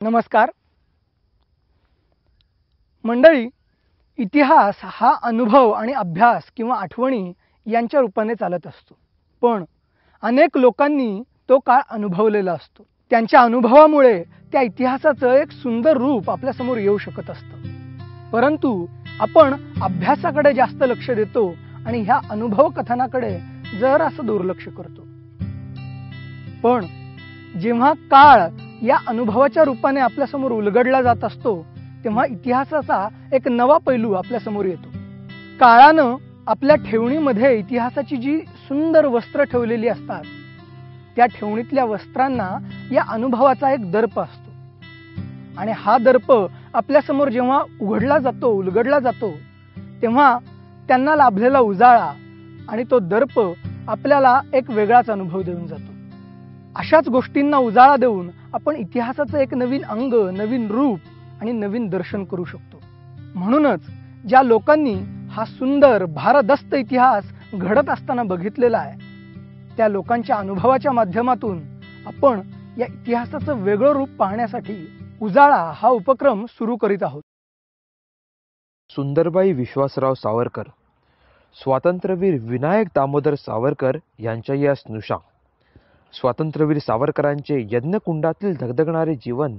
नमस्कार मंडळी, इतिहास हा अनुभव आणि अभ्यास किंवा आठवणी यांच्या रूपाने चालत असतो. पण अनेक लोकांनी तो काळ अनुभवलेला असतो. त्यांच्या अनुभवामुळे त्या इतिहासाचं एक सुंदर रूप आपल्यासमोर येऊ शकत असतं. परंतु आपण अभ्यासाकडे जास्त लक्ष देतो आणि ह्या अनुभव कथनाकडे जरासं दुर्लक्ष करतो. पण जेव्हा काळ या अनुभवाच्या रूपाने आपल्यासमोर उलगडला जात असतो तेव्हा इतिहासाचा एक नवा पैलू आपल्यासमोर येतो. काळानं आपल्या ठेवणीमध्ये इतिहासाची जी सुंदर वस्त्र ठेवलेली असतात त्या ठेवणीतल्या वस्त्रांना या अनुभवाचा एक दर्प असतो. आणि हा दर्प आपल्यासमोर जेव्हा उलगडला जातो तेव्हा त्यांना लाभलेला उजाळा आणि तो दर्प आपल्याला एक वेगळाच अनुभव देऊन जातो. अशाच गोष्टींना उजाळा देऊन आपण इतिहासाचं एक नवीन अंग, नवीन रूप आणि नवीन दर्शन करू शकतो. म्हणूनच ज्या लोकांनी हा सुंदर भारदस्त इतिहास घडत असताना बघितलेला आहे त्या लोकांच्या अनुभवाच्या माध्यमातून आपण या इतिहासाचं वेगळं रूप पाहण्यासाठी उजाळा हा उपक्रम सुरू करीत आहोत. सुंदरबाई विश्वासराव सावरकर, स्वातंत्र्यवीर विनायक दामोदर सावरकर यांच्या या स्नुषा. स्वातंत्र्यवीर सावरकरांचे यज्ञकुंडातील धगधगणारे जीवन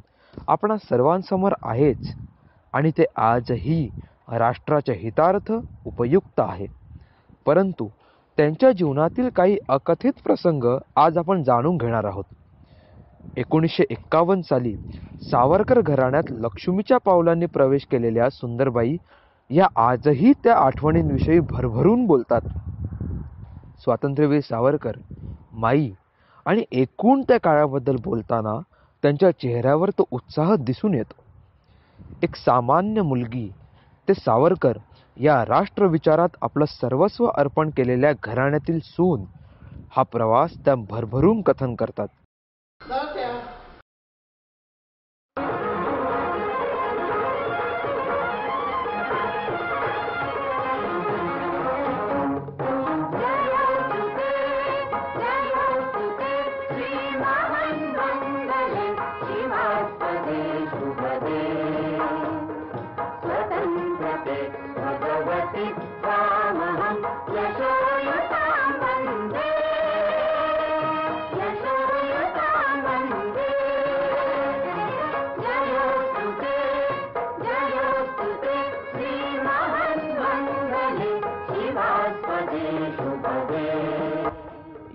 आपणा सर्वांसमोर आहेच आणि ते आजही राष्ट्राच्या हितार्थ उपयुक्त आहे. परंतु त्यांच्या जीवनातील काही अकथित प्रसंग आज आपण जाणून घेणार आहोत. 1951 साली सावरकर घराण्यात लक्ष्मीच्या पावलांनी प्रवेश केलेल्या सुंदरबाई या आजही त्या आठवणींविषयी भरभरून बोलतात. स्वातंत्र्यवीर सावरकर, माई आणि एकूण त्या काळाबद्दल बोलताना त्यांच्या चेहऱ्यावर तो उत्साह दिसून येतो. एक सामान्य मुलगी ते सावरकर या राष्ट्रविचारात आपलं सर्वस्व अर्पण केलेल्या घराण्यातील सून हा प्रवास त्या भरभरून कथन करतात.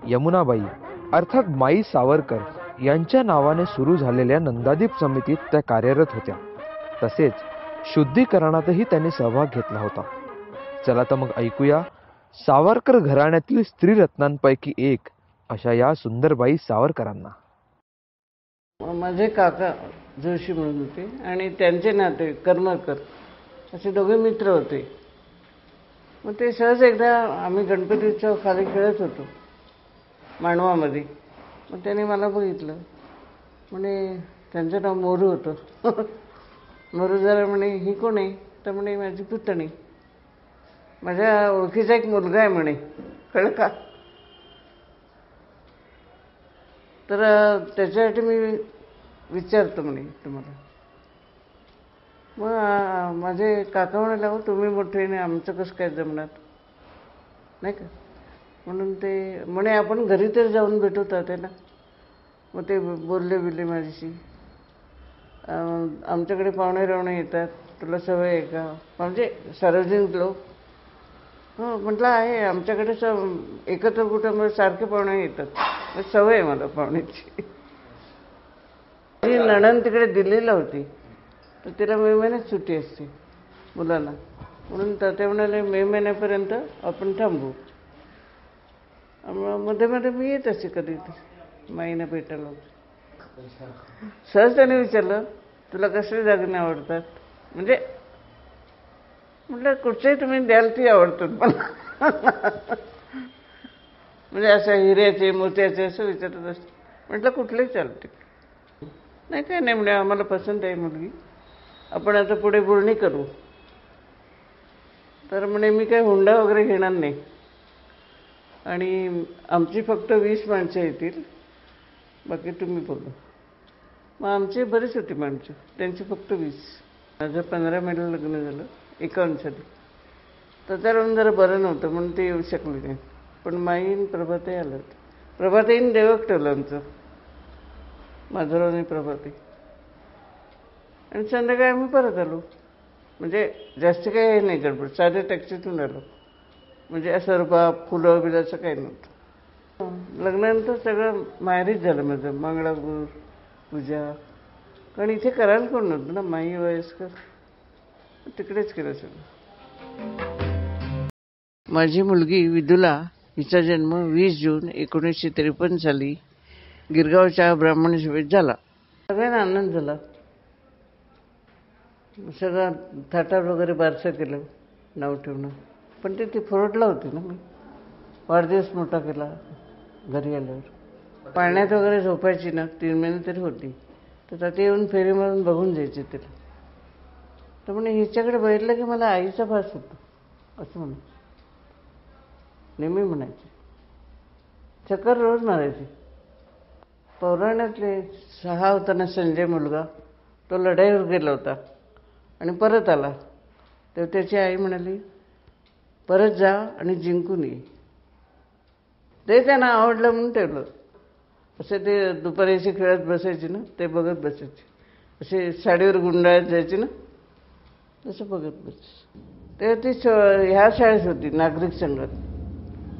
यमुनाबाई अर्थात माई सावरकर यांच्या नावाने सुरू झालेल्या नंदादीप समितीत त्या कार्यरत होत्या. तसेच शुद्धीकरणातही त्यांनी सहभाग घेतला होता. चला तर मग ऐकूया सावरकर घराण्यातील स्त्रीरत्नांपैकी एक अशा या सुंदरबाई सावरकरांना. माझे काका जोशी म्हणून होते आणि त्यांचे नाते करमरकर असे दोघे मित्र होते. मग ते सहज एकदा आम्ही गणपतीच्या खाली खेळत होतो मांडवामध्ये. मग त्याने मला बघितलं. म्हणे त्यांचं नाव मोरू होतं. मोरू जरा म्हणे ही कोण आहे? तर म्हणे माझी पुतणी, माझ्या ओळखीचा एक मुलगा आहे म्हणे, कळलं का? तर त्याच्यासाठी मी विचारतो म्हणे तुम्हाला. मग माझे काका म्हणाले हो तुम्ही मोठे नाही आमचं कसं काय जमणार नाही का. म्हणून ते म्हणे आपण घरी तर जाऊन भेटवतात आहे ना. मग ते बोलले माझ्याशी, आमच्याकडे पाहुणे रावणे येतात, तुला सवय आहे का? म्हणजे सार्वजनिक लोक. हो म्हटलं आहे, आमच्याकडे एकत्र कुटुंब सारखे पाहुणे येतात, सवय आहे मला पाहुण्याची. ती नणंद तिकडे दिल्लीला होती तर तिला मे महिन्यात सुट्टी असते मुलांना. म्हणून ते म्हणाले मे महिन्यापर्यंत आपण थांबू. मध्ये मध्ये मी येत असते कधी माईना भेटायला. सहज त्याने विचारलं तुला कसले दागिने आवडतात? म्हणजे म्हटलं कुठचेही तुम्ही द्याल ती आवडतात मला. म्हणजे असं हिऱ्याचे मोत्याचे असं विचारत असते. म्हटलं कुठलेही चालते. नाही काय नाही म्हणजे आम्हाला पसंत आहे मुलगी, आपण आता पुढे बोलणी करू. तर म्हणे मी काही हुंडा वगैरे घेणार नाही आणि आमची फक्त 20 माणसं येतील, बाकी तुम्ही बोलू. मग आमची बरीच होती माणसं, त्यांची फक्त 20. माझं 15 मेला लग्न झालं 51 साली. तर त्याला जरा बरं नव्हतं म्हणून ते येऊ शकले नाही. पण माईन प्रभाताई आलं होतं. प्रभाताईने देवक ठेवलं आमचं, माधवराव आणि प्रभाताई. आणि संध्याकाळी आम्ही परत आलो. म्हणजे जास्त काही हे नाही गडबड, साध्या टॅक्सीतून आलो. म्हणजे असं रुबाब फुलं बिलं असं काही नव्हतं. लग्नानंतर सगळं माहेरीच झालं माझं, मंगळागौर पूजा. कारण इथे करायला कोण नव्हतं ना, माई वयस्कर, तिकडेच केलं सगळं. माझी मुलगी विदुला, हिचा जन्म 20 जून 1953 साली गिरगावच्या ब्राह्मण सभेत झाला. सगळ्यांना आनंद झाला. सगळं थाटात वगैरे बारसं केलं, नाव ठेवणं. पण ती फोरटला होती ना, मी वाढदिवस मोठा केला घरी आल्यावर. पाळण्यात वगैरे झोपायची ना, 3 महिने तरी होती. तर त्यात येऊन फेरी मारून बघून जायचे तिला. तर म्हणे हिच्याकडे बघितलं की मला आईचा भास होतो असं म्हणा, नेहमी म्हणायचे. चक्कर रोज मारायचे. पौराण्यातले 6 होता ना संजय मुलगा, तो लढाईवर गेला होता आणि परत आला. तर त्याची आई म्हणाली, परत जा आणि जिंकून ये. ते त्यांना आवडलं म्हणून ठेवलं. असे ते दुपारी अशी खेळत बसायची ना, ते बघत बसायचे. असे साडीवर गुंडाळत जायचे ना, तसं बघत बसायचे. तेव्हा ती ह्या शाळेत होती, नागरिक संघात.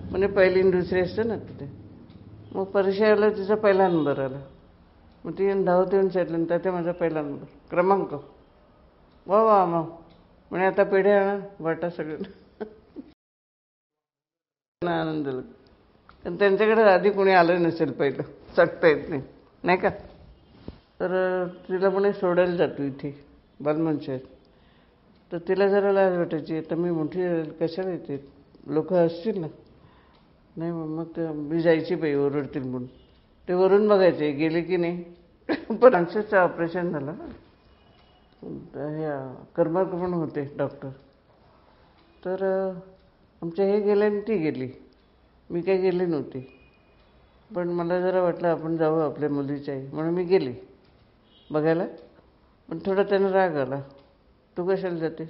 म्हणजे पहिली आणि दुसरी असते ना तिथे. मग परीक्षेला तिचा पहिला नंबर आला. मग ती धावत येऊन सांगितलं, त्याचा माझा पहिला नंबर, क्रमांक. वा वा मग म्हणे आता पेढे आणा, वाटा सगळं. आनंद झाला. पण त्यांच्याकडे आधी कोणी आलं नसेल पहिलं, सांगता येत नाही, नाही का. तर तिला म्हणे सोडायला जातो इथे बालमंचात. तर तिला जरा लाज वाटायची, आता मी मोठी कशाला येते, लोक असतील ना. नाही मग मी जायची बाई, ओरडतील म्हणून. ते वरून बघायचे गेले की नाही. पण आमचं ऑपरेशन झालं. ह्या कर्मक म्हणून होते डॉक्टर. तर आमच्या हे गेले आणि ती गेली, मी काही गेली नव्हती. पण मला जरा वाटलं आपण जावं आपल्या मुलीच्या आई, म्हणून मी गेली बघायला. पण थोडा त्यानं राग आला, तू कशाला जाते.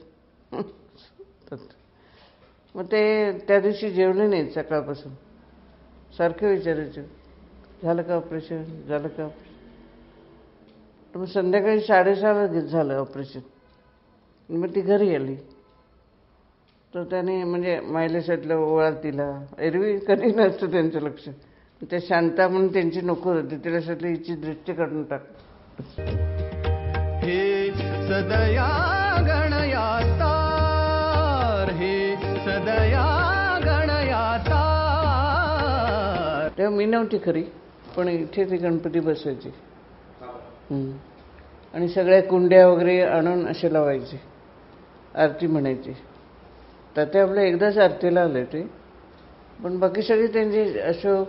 मग ते त्या दिवशी जेवले नाहीत सकाळपासून. सारखे विचारायचे, झालं का ऑपरेशन, झालं का ऑपरेशन. मग संध्याकाळी 6:30ला झालं ऑपरेशन. मग ती घरी आली. तर त्याने म्हणजे मायलेसातलं ओवाळ तिला. एरवी कधी नसतं त्यांचं लक्ष. ते शांता म्हणून त्यांची नोकर होती, तिला सगळं हिची दृष्टी काढून टाक. हे सदया गणयाता, हे सदया गणयाता. तेव्हा मी नव्हती खरी, पण इथे ते गणपती बसायचे. आणि सगळ्या कुंड्या वगैरे आणून असे लावायचे, आरती म्हणायची. तर ते आपल्या एकदाच आरतीला आले ते. पण बाकी सगळी त्यांची अशोक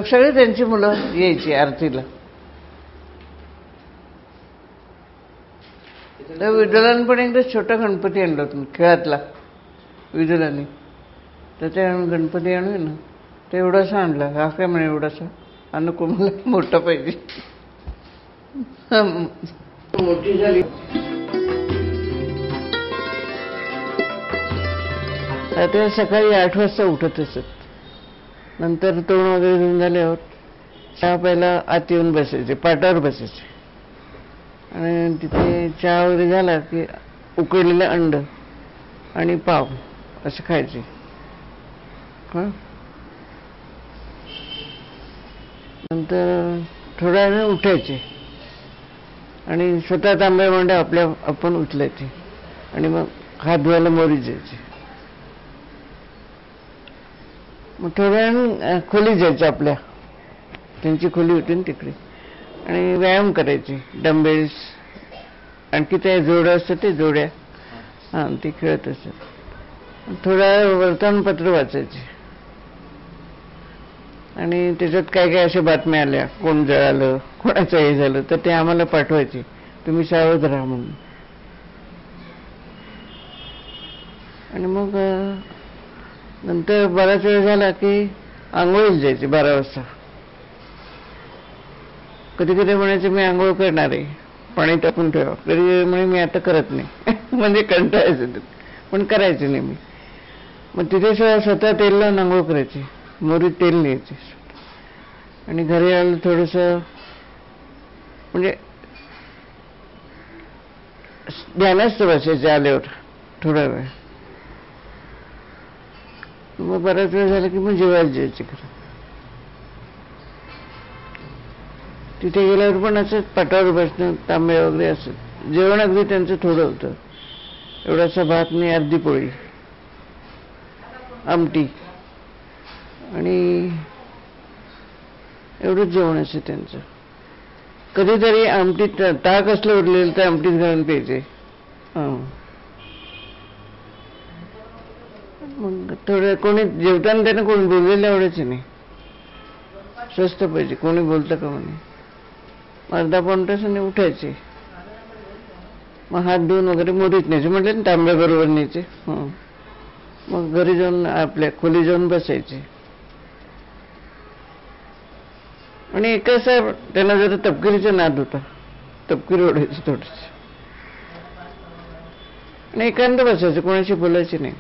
सगळी त्यांची मुलं यायची आरतीला. तर विदुलाने पण एकदा छोटा गणपती आणला होता खेळातला विदुलाने. तर ते गणपती आणू ना, ते एवढासा आणला. हा काय म्हणे एवढासा, हा नको मला, मोठा पाहिजे. मोठी झाली. तेव्हा सकाळी 8 वाजता उठत असत. नंतर तोंड वगैरे धुवून झाल्यावर चहा प्यायला आत येऊन बसायचे, पाटावर बसायचे. आणि तिथे चहा वगैरे झाला की उकडलेलं अंड आणि पाव असं खायचे. हां, नंतर थोड्या वेळाने उठायचे आणि स्वतः तांब्या मांड्या आपण उचलायचे आणि मग हात धुवायला मोरी जायचे. मग थोड्या वेळाने खोली जायचं, आपल्या त्यांची खोली होती ना तिकडे. आणि व्यायाम करायचे, डंबेल्स, आणखी त्या जोड्या असतात ते जोड्या, हां ते खेळत असतात. थोड्या वेळ वर्तमानपत्र वाचायचे. आणि त्याच्यात काय काय अशा बातम्या आल्या, कोण जळालं, कोणाचं हे झालं, तर ते आम्हाला पाठवायचे, तुम्ही सावध राहा म्हणून. आणि मग नंतर बराच वेळ झाला की आंघोळीला जायचे 12 वाजता. कधी कधी म्हणायचे मी आंघोळ करणार आहे, पाणी टाकून ठेवा. कधी म्हणे मी आता करत नाही. म्हणजे कंटाळायचं ते, पण करायचे नाही मी. मग तिथे स्वतः तेल लावून आंघोळ करायचे, मोरीत तेल न्यायचे आणि घरी आलं थोडंसं म्हणजे ध्यानस्थ बसायचे आल्यावर थोडा वेळ. मग बराच वेळ झाला की मग जेवायला जायचे खरं. तिथे गेल्यावर पण असं पाटावर बसणं, तांबे वगैरे असं. जेवण अगदी त्यांचं थोडं होतं, एवढासा भात आणि अर्धी पोळी, आमटी आणि एवढंच जेवण असे त्यांचं. कधीतरी आमटीत ताक असलं उरलेलं तर आमटीत घालून प्यायचे. मग थोडं कोणी जेवताना त्यांना कोणी बोललेलं आवडायचं नाही. स्वस्त पाहिजे, कोणी बोलतं का म्हणे. अर्धा पाऊण तासाने उठायचे, मग हात धुवून वगैरे मोरीत न्यायचे, म्हटलं ना तांब्याबरोबर न्यायचे. मग घरी जाऊन आपल्या खोली जाऊन बसायचे. आणि एक असं त्यांना जरा तपकिरीचा नाद होता, तपकिरी ओढायचं थोडंसं आणि एकांत बसायचं, कोणाशी बोलायचे नाही.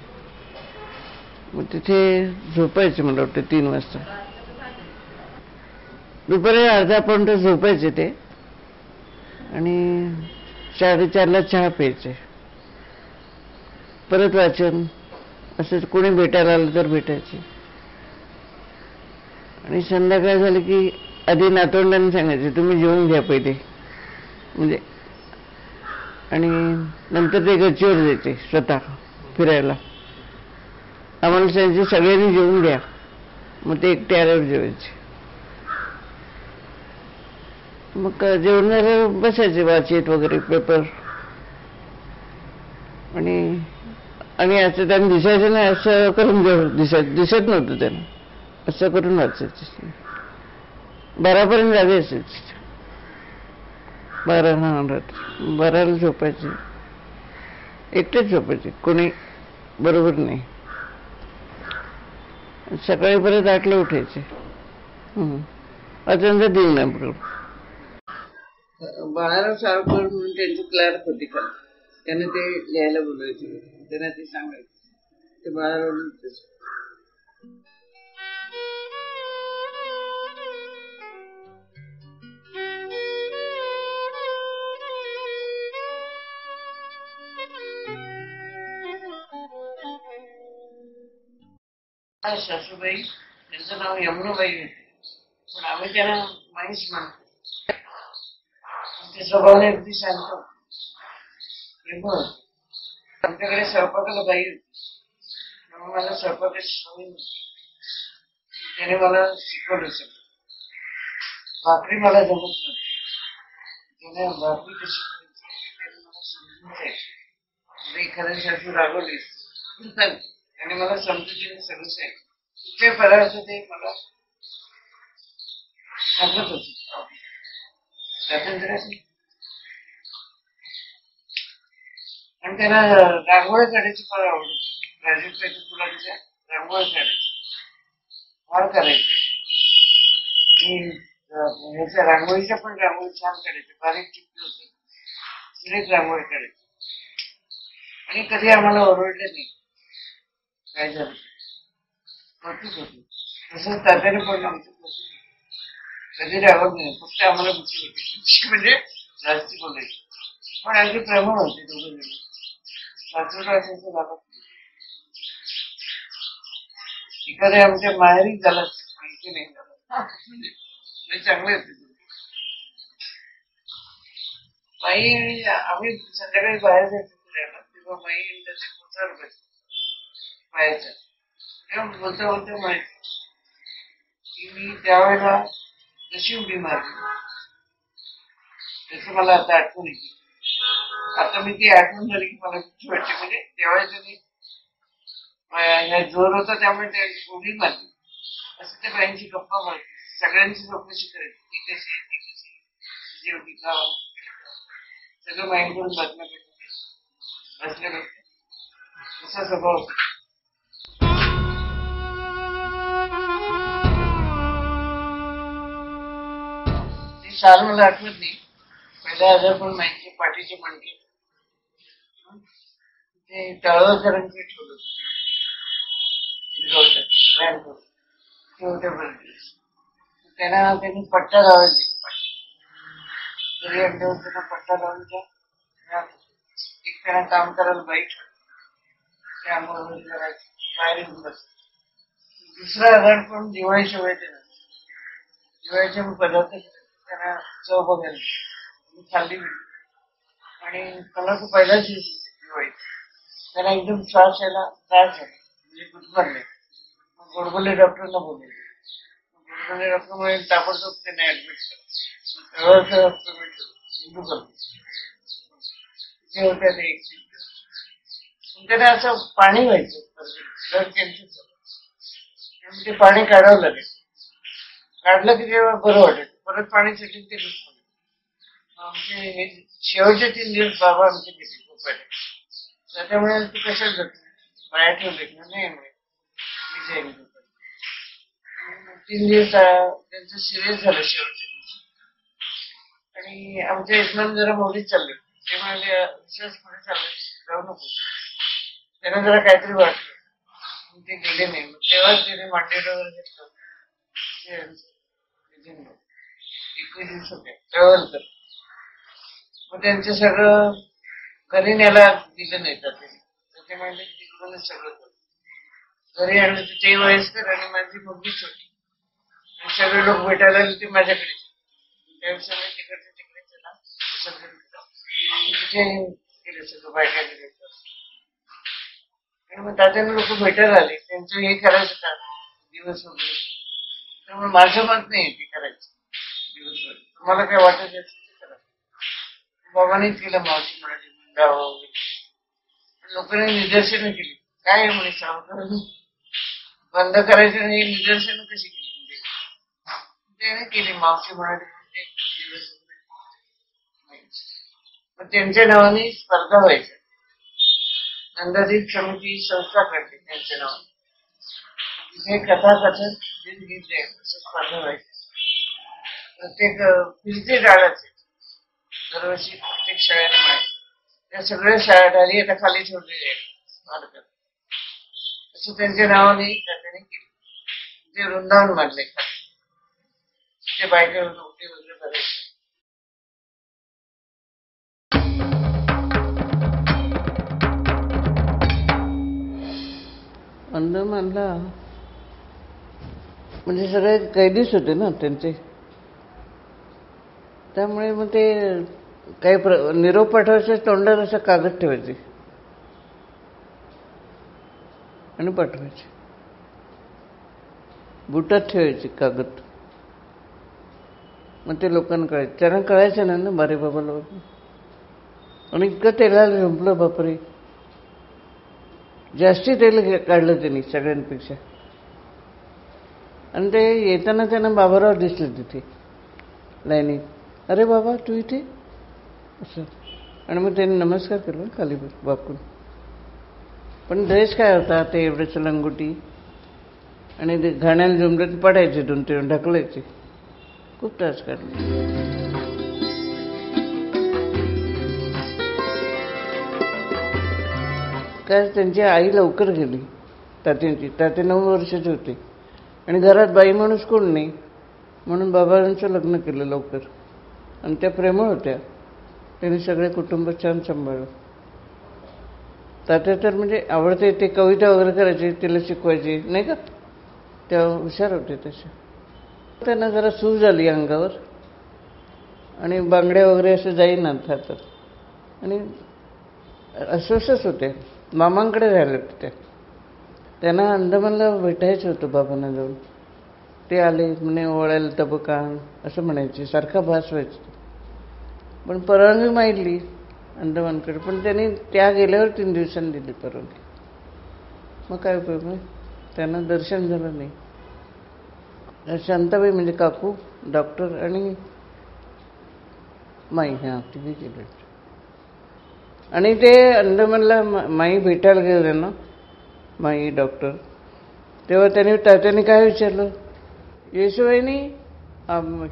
मग तिथे झोपायचे, मला वाटतं 3 वाजता. दुपारी अर्धा पाऊण तास झोपायचे ते आणि 4:30ला चहा प्यायचे. परत वाचन, असंच कोणी भेटायला आलं तर भेटायचे. आणि संध्याकाळ झाली की आधी नातवंडांनी सांगायचे तुम्ही जेवून घ्या पहिले म्हणजे, आणि नंतर ते गच्चीवर जायचे स्वतः फिरायला. आम्हाला सांगायचे सगळ्यांनी जेवून घ्या, मग ते एकटे आल्यावर जेवायचे. मग जेवण झाल्यावर बसायचे वाचीत वगैरे पेपर. आणि असं त्यांना दिसायचं नाही, असं करून दिसत नव्हतं त्यांना, असं करून वाचायचं. 12पर्यंत जागे असायचे. 12ला झोपायचे, एकटेच झोपायचे, कोणी बरोबर नाही. सकाळी परत 8ला उठायचे. वाचनचा देऊ नये बरोबर. बाळाराव सावरकर म्हणून त्यांची क्लार्क होती का, त्यांना ते लिहायला बोलायचे, त्यांना ते सांगायचे. ते बाळाराव सासूबाई, त्यांचं नाव यमुनाबाई होते, पण आम्ही त्यांना माहीच म्हणतो. ते स्वभावाने अगदी शांत. आमच्याकडे स्वयंपाकाला बाई होती, त्यामुळे मला स्वयंपाकाची सवय नव्हती. त्याने मला शिकवलं सगळं. भाकरी मला जमत नव्हती, त्याने भाकरी कशी करायची त्याने मला समजून जायची. म्हणजे एखाद्या सासू रागवली आणि मला समजुतीने सगळं सांगितलं. कुठे पदार्थ ते मला सांगत होते. स्वातंत्र्याची आणि त्यांना रांगोळी काढायची फार आवडत. राजीव फुलांच्या रांगोळी काढायची फार करायची. ह्याच्या रांगोळीच्या पण रांगोळी छान काढायची, बारीक चिपली होती, सुरेख रांगोळी काढायची. आणि कधी आम्हाला ओरडले नाही, काय झालं कौतुक होती. तसंच तात्याने पण आमचं कौतुक होतं, कधी रागवत नाही, फक्त आम्हाला भीती होती म्हणजे जास्ती बोलायची. पण अगदी प्रेमळ होते दोघं जण. सासूला असायचं लागत नाही. एखाद्या आमच्या माहेरी झालं माहिती नाही झालं म्हणजे चांगले होते. माई आम्ही संध्याकाळी बाहेर जायचो फिरायला, तेव्हा माई त्याच्या पोचावर बसतो बाहेरचा. तेव्हा बोलता बोलता माहिती की मी त्यावेळेला कशी उडी मारली त्याच मला आता आठवण येते. आता मी ती आठवण झाली की मला भीती वाटते. म्हणजे त्यावेळेस जोर होता त्यामुळे त्या उडी मारली. असं त्या बाईंची गप्पा मारली, सगळ्यांची चौकशी करायची, ती कशी आहे, ती कशी, तिची एवढी का, सगळं माइंड करून बातम्या बसल्या बसल्या. असा स्वभाव होता. साल मला आठवत नाही. पहिला आजार पण माहिती पाठीचे मणके ते तळवकरांकडे ठेवलं त्यांनी पट्टा लावायला घरी आणल्यावर त्यांना पट्टा लावून एक त्यांना काम करायला बाई त्यामुळे बाहेर येऊन बस. दुसरा आजार पण दिवाळीच्या वेळेत दिवाळीचे पदार्थ त्यांना चव बघायला खाल्ली आणि मला तो पहिलाच दिवाळी त्यांना एकदम श्वास यायला त्रास झाला म्हणजे गुदमरले. गोडबोले डॉक्टरला बोलले. गोडबोले डॉक्टर मुळे ताबडतोब त्यांना ऍडमिट केलं. हिंदू करतो होत्या ते त्यांना असं पाणी व्हायचं ब्लड कॅन्सर ते पाणी काढावं लागेल. काढलं की तेव्हा बरं वाटेल. परत पाणी सुटून ते आमचे हे शेवटचे 3 दिवस बाबा आमचे गेले खूप पहिले. त्याच्यामुळे तू कशाला जातो बाहेर ठेवले नाही मी जाईन. 3 दिवस त्यांचं सिरियस झालं शेवटच्या दिवशी आणि आमच्या यजमान जरा मोठीच चालले. ते म्हणजे विशेष पुढे चालले जाऊ नको. त्यांना जरा काहीतरी वाटलं ते गेले नाही. तेव्हाच त्याने मांडीवर वगैरे घेतलं. 21 होते तळवलकर. मग त्यांचं सगळं घरी न्यायला दिलं नाही ते म्हणजे तिकडूनच सगळं घरी आणलं तर ते वयस्कर आणि माझी मुलगी छोटी आणि सगळे लोक भेटायला आले ते माझ्याकडे. त्यापेक्षा मी तिकडचे तिकडे त्याला तिथे गेले सगळं बायका गेले आणि मग तात्याने लोक भेटायला आले. त्यांचं हे करायचं का दिवस वगैरे. त्यामुळे माझं मत नाही ते करायचं दिवसभर. तुम्हाला काय वाटत ते करा. बाबांनीच केलं. मावशी म्हणाली गावा वगैरे लोकांनी निदर्शनं केली. काय म्हणे सावकार बंद करायचं नाही निदर्शनं कशी केली त्याने केली. मावशी म्हणाली दिवस मग त्यांच्या नावाने स्पर्धा व्हायच्या. नंदादीप समिती संस्था काढली त्यांच्या नावाने. तिथे कथाकथन गीत द्यायचं असं स्पर्धा व्हायची. प्रत्येक फिरते डाळाचे दरवर्षी प्रत्येक शाळेला मिळायचे. त्या सगळ्या शाळा डाळी आता खाली ठेवलेली आहेत स्मारकात. असं त्यांच्या नावाने त्याने केलं. ते वृंदावन मानले ते बायका उठे वगैरे करायचे. अंदमानला म्हणजे सगळे कैदीच होते ना त्यांचे. त्यामुळे मग ते काही निरोप पाठवायचे तोंडात असं कागद ठेवायचे आणि पाठवायचे. बुटात ठेवायचे कागद. मग ते लोकांना कळायचं. त्यांना कळायचं नाही ना बारे बाबाला. आणि इतकं तेलाला झोंपलं बापरे. जास्ती तेल काढलं त्यांनी सगळ्यांपेक्षा. आणि ते येताना त्यांना बाबाराव दिसले तिथे लाईनीत. अरे बाबा तू इथे असं. आणि मग त्यांनी नमस्कार केला खाली वाकून. पण ड्रेस काय होता ते एवढंच लंगोटी आणि ते घाण्याला झुमलं पडायचे 2-3 ढकलायचे. खूप त्रास काढले. काय त्यांची आई लवकर गेली तात्यांची. ताते 9 वर्षाचे होते आणि घरात बाई माणूस कोण नाही म्हणून बाबांचं लग्न केलं लवकर. आणि त्या प्रेमळ होत्या. त्यांनी सगळे कुटुंब छान सांभाळलं. तात्या तर म्हणजे आवडते ते कविता वगैरे करायचे तिला शिकवायचे नाही का. त्या हुशार होते तसे. त्यांना जरा सूज झाली अंगावर आणि बांगड्या वगैरे असं जाईना हातात आणि अस्वस्थच होते. मामांकडे राहिले होते त्या. त्यांना अंदमानला भेटायचं होतं बाबांना जाऊन. ते आले म्हणे ओळायला तबका असं म्हणायचे. सारखा भास व्हायचा. पण परवानगी मागितली अंदमानकडे. पण त्यांनी त्या गेल्यावर 3 दिवसांनी दिली परवानगी. मग काय उपयोग नाही. त्यांना दर्शन झालं नाही. शांताबाई म्हणजे काकू डॉक्टर आणि माई हां तिने केलं. आणि ते अंदमानला माई भेटायला गेले ना माई डॉक्टर. तेव्हा त्याने काय विचारलं. येशू वहिनी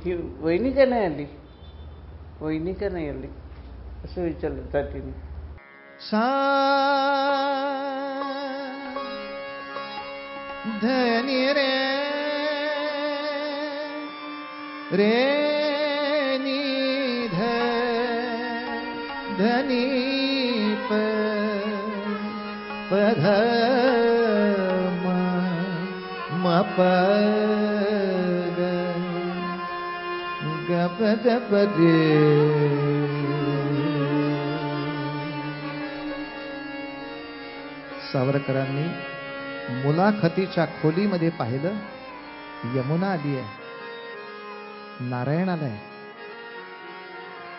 ही वहिनी का नाही आली. वहिनी का नाही आली असं विचारलं तातीने. सा धनी रे रे नी ध धनी प ध म प ग ग प द प दे. सावरकरांनी मुलाखतीच्या खोलीमध्ये पाहिलं, यमुना आली आहे, नारायण आलाय.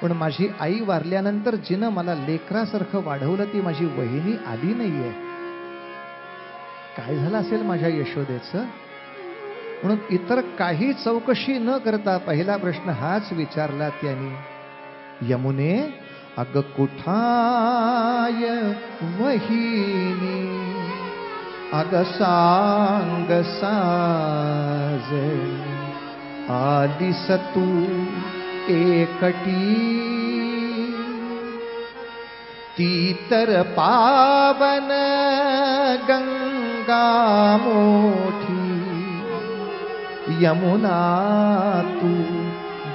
पण माझी आई वारल्यानंतर जिनं मला लेकरासारखं वाढवलं ती माझी वहिनी आली नाहीये. काय झालं असेल माझ्या यशोदेचं? म्हणून इतर काही चौकशी न करता पहिला प्रश्न हाच विचारला त्यांनी, यमुने अग कुठाय वहिनी, अग सांग साजणी, आलीस तू एकटी, ती तर पावन गंगा मोठी, यमुना तू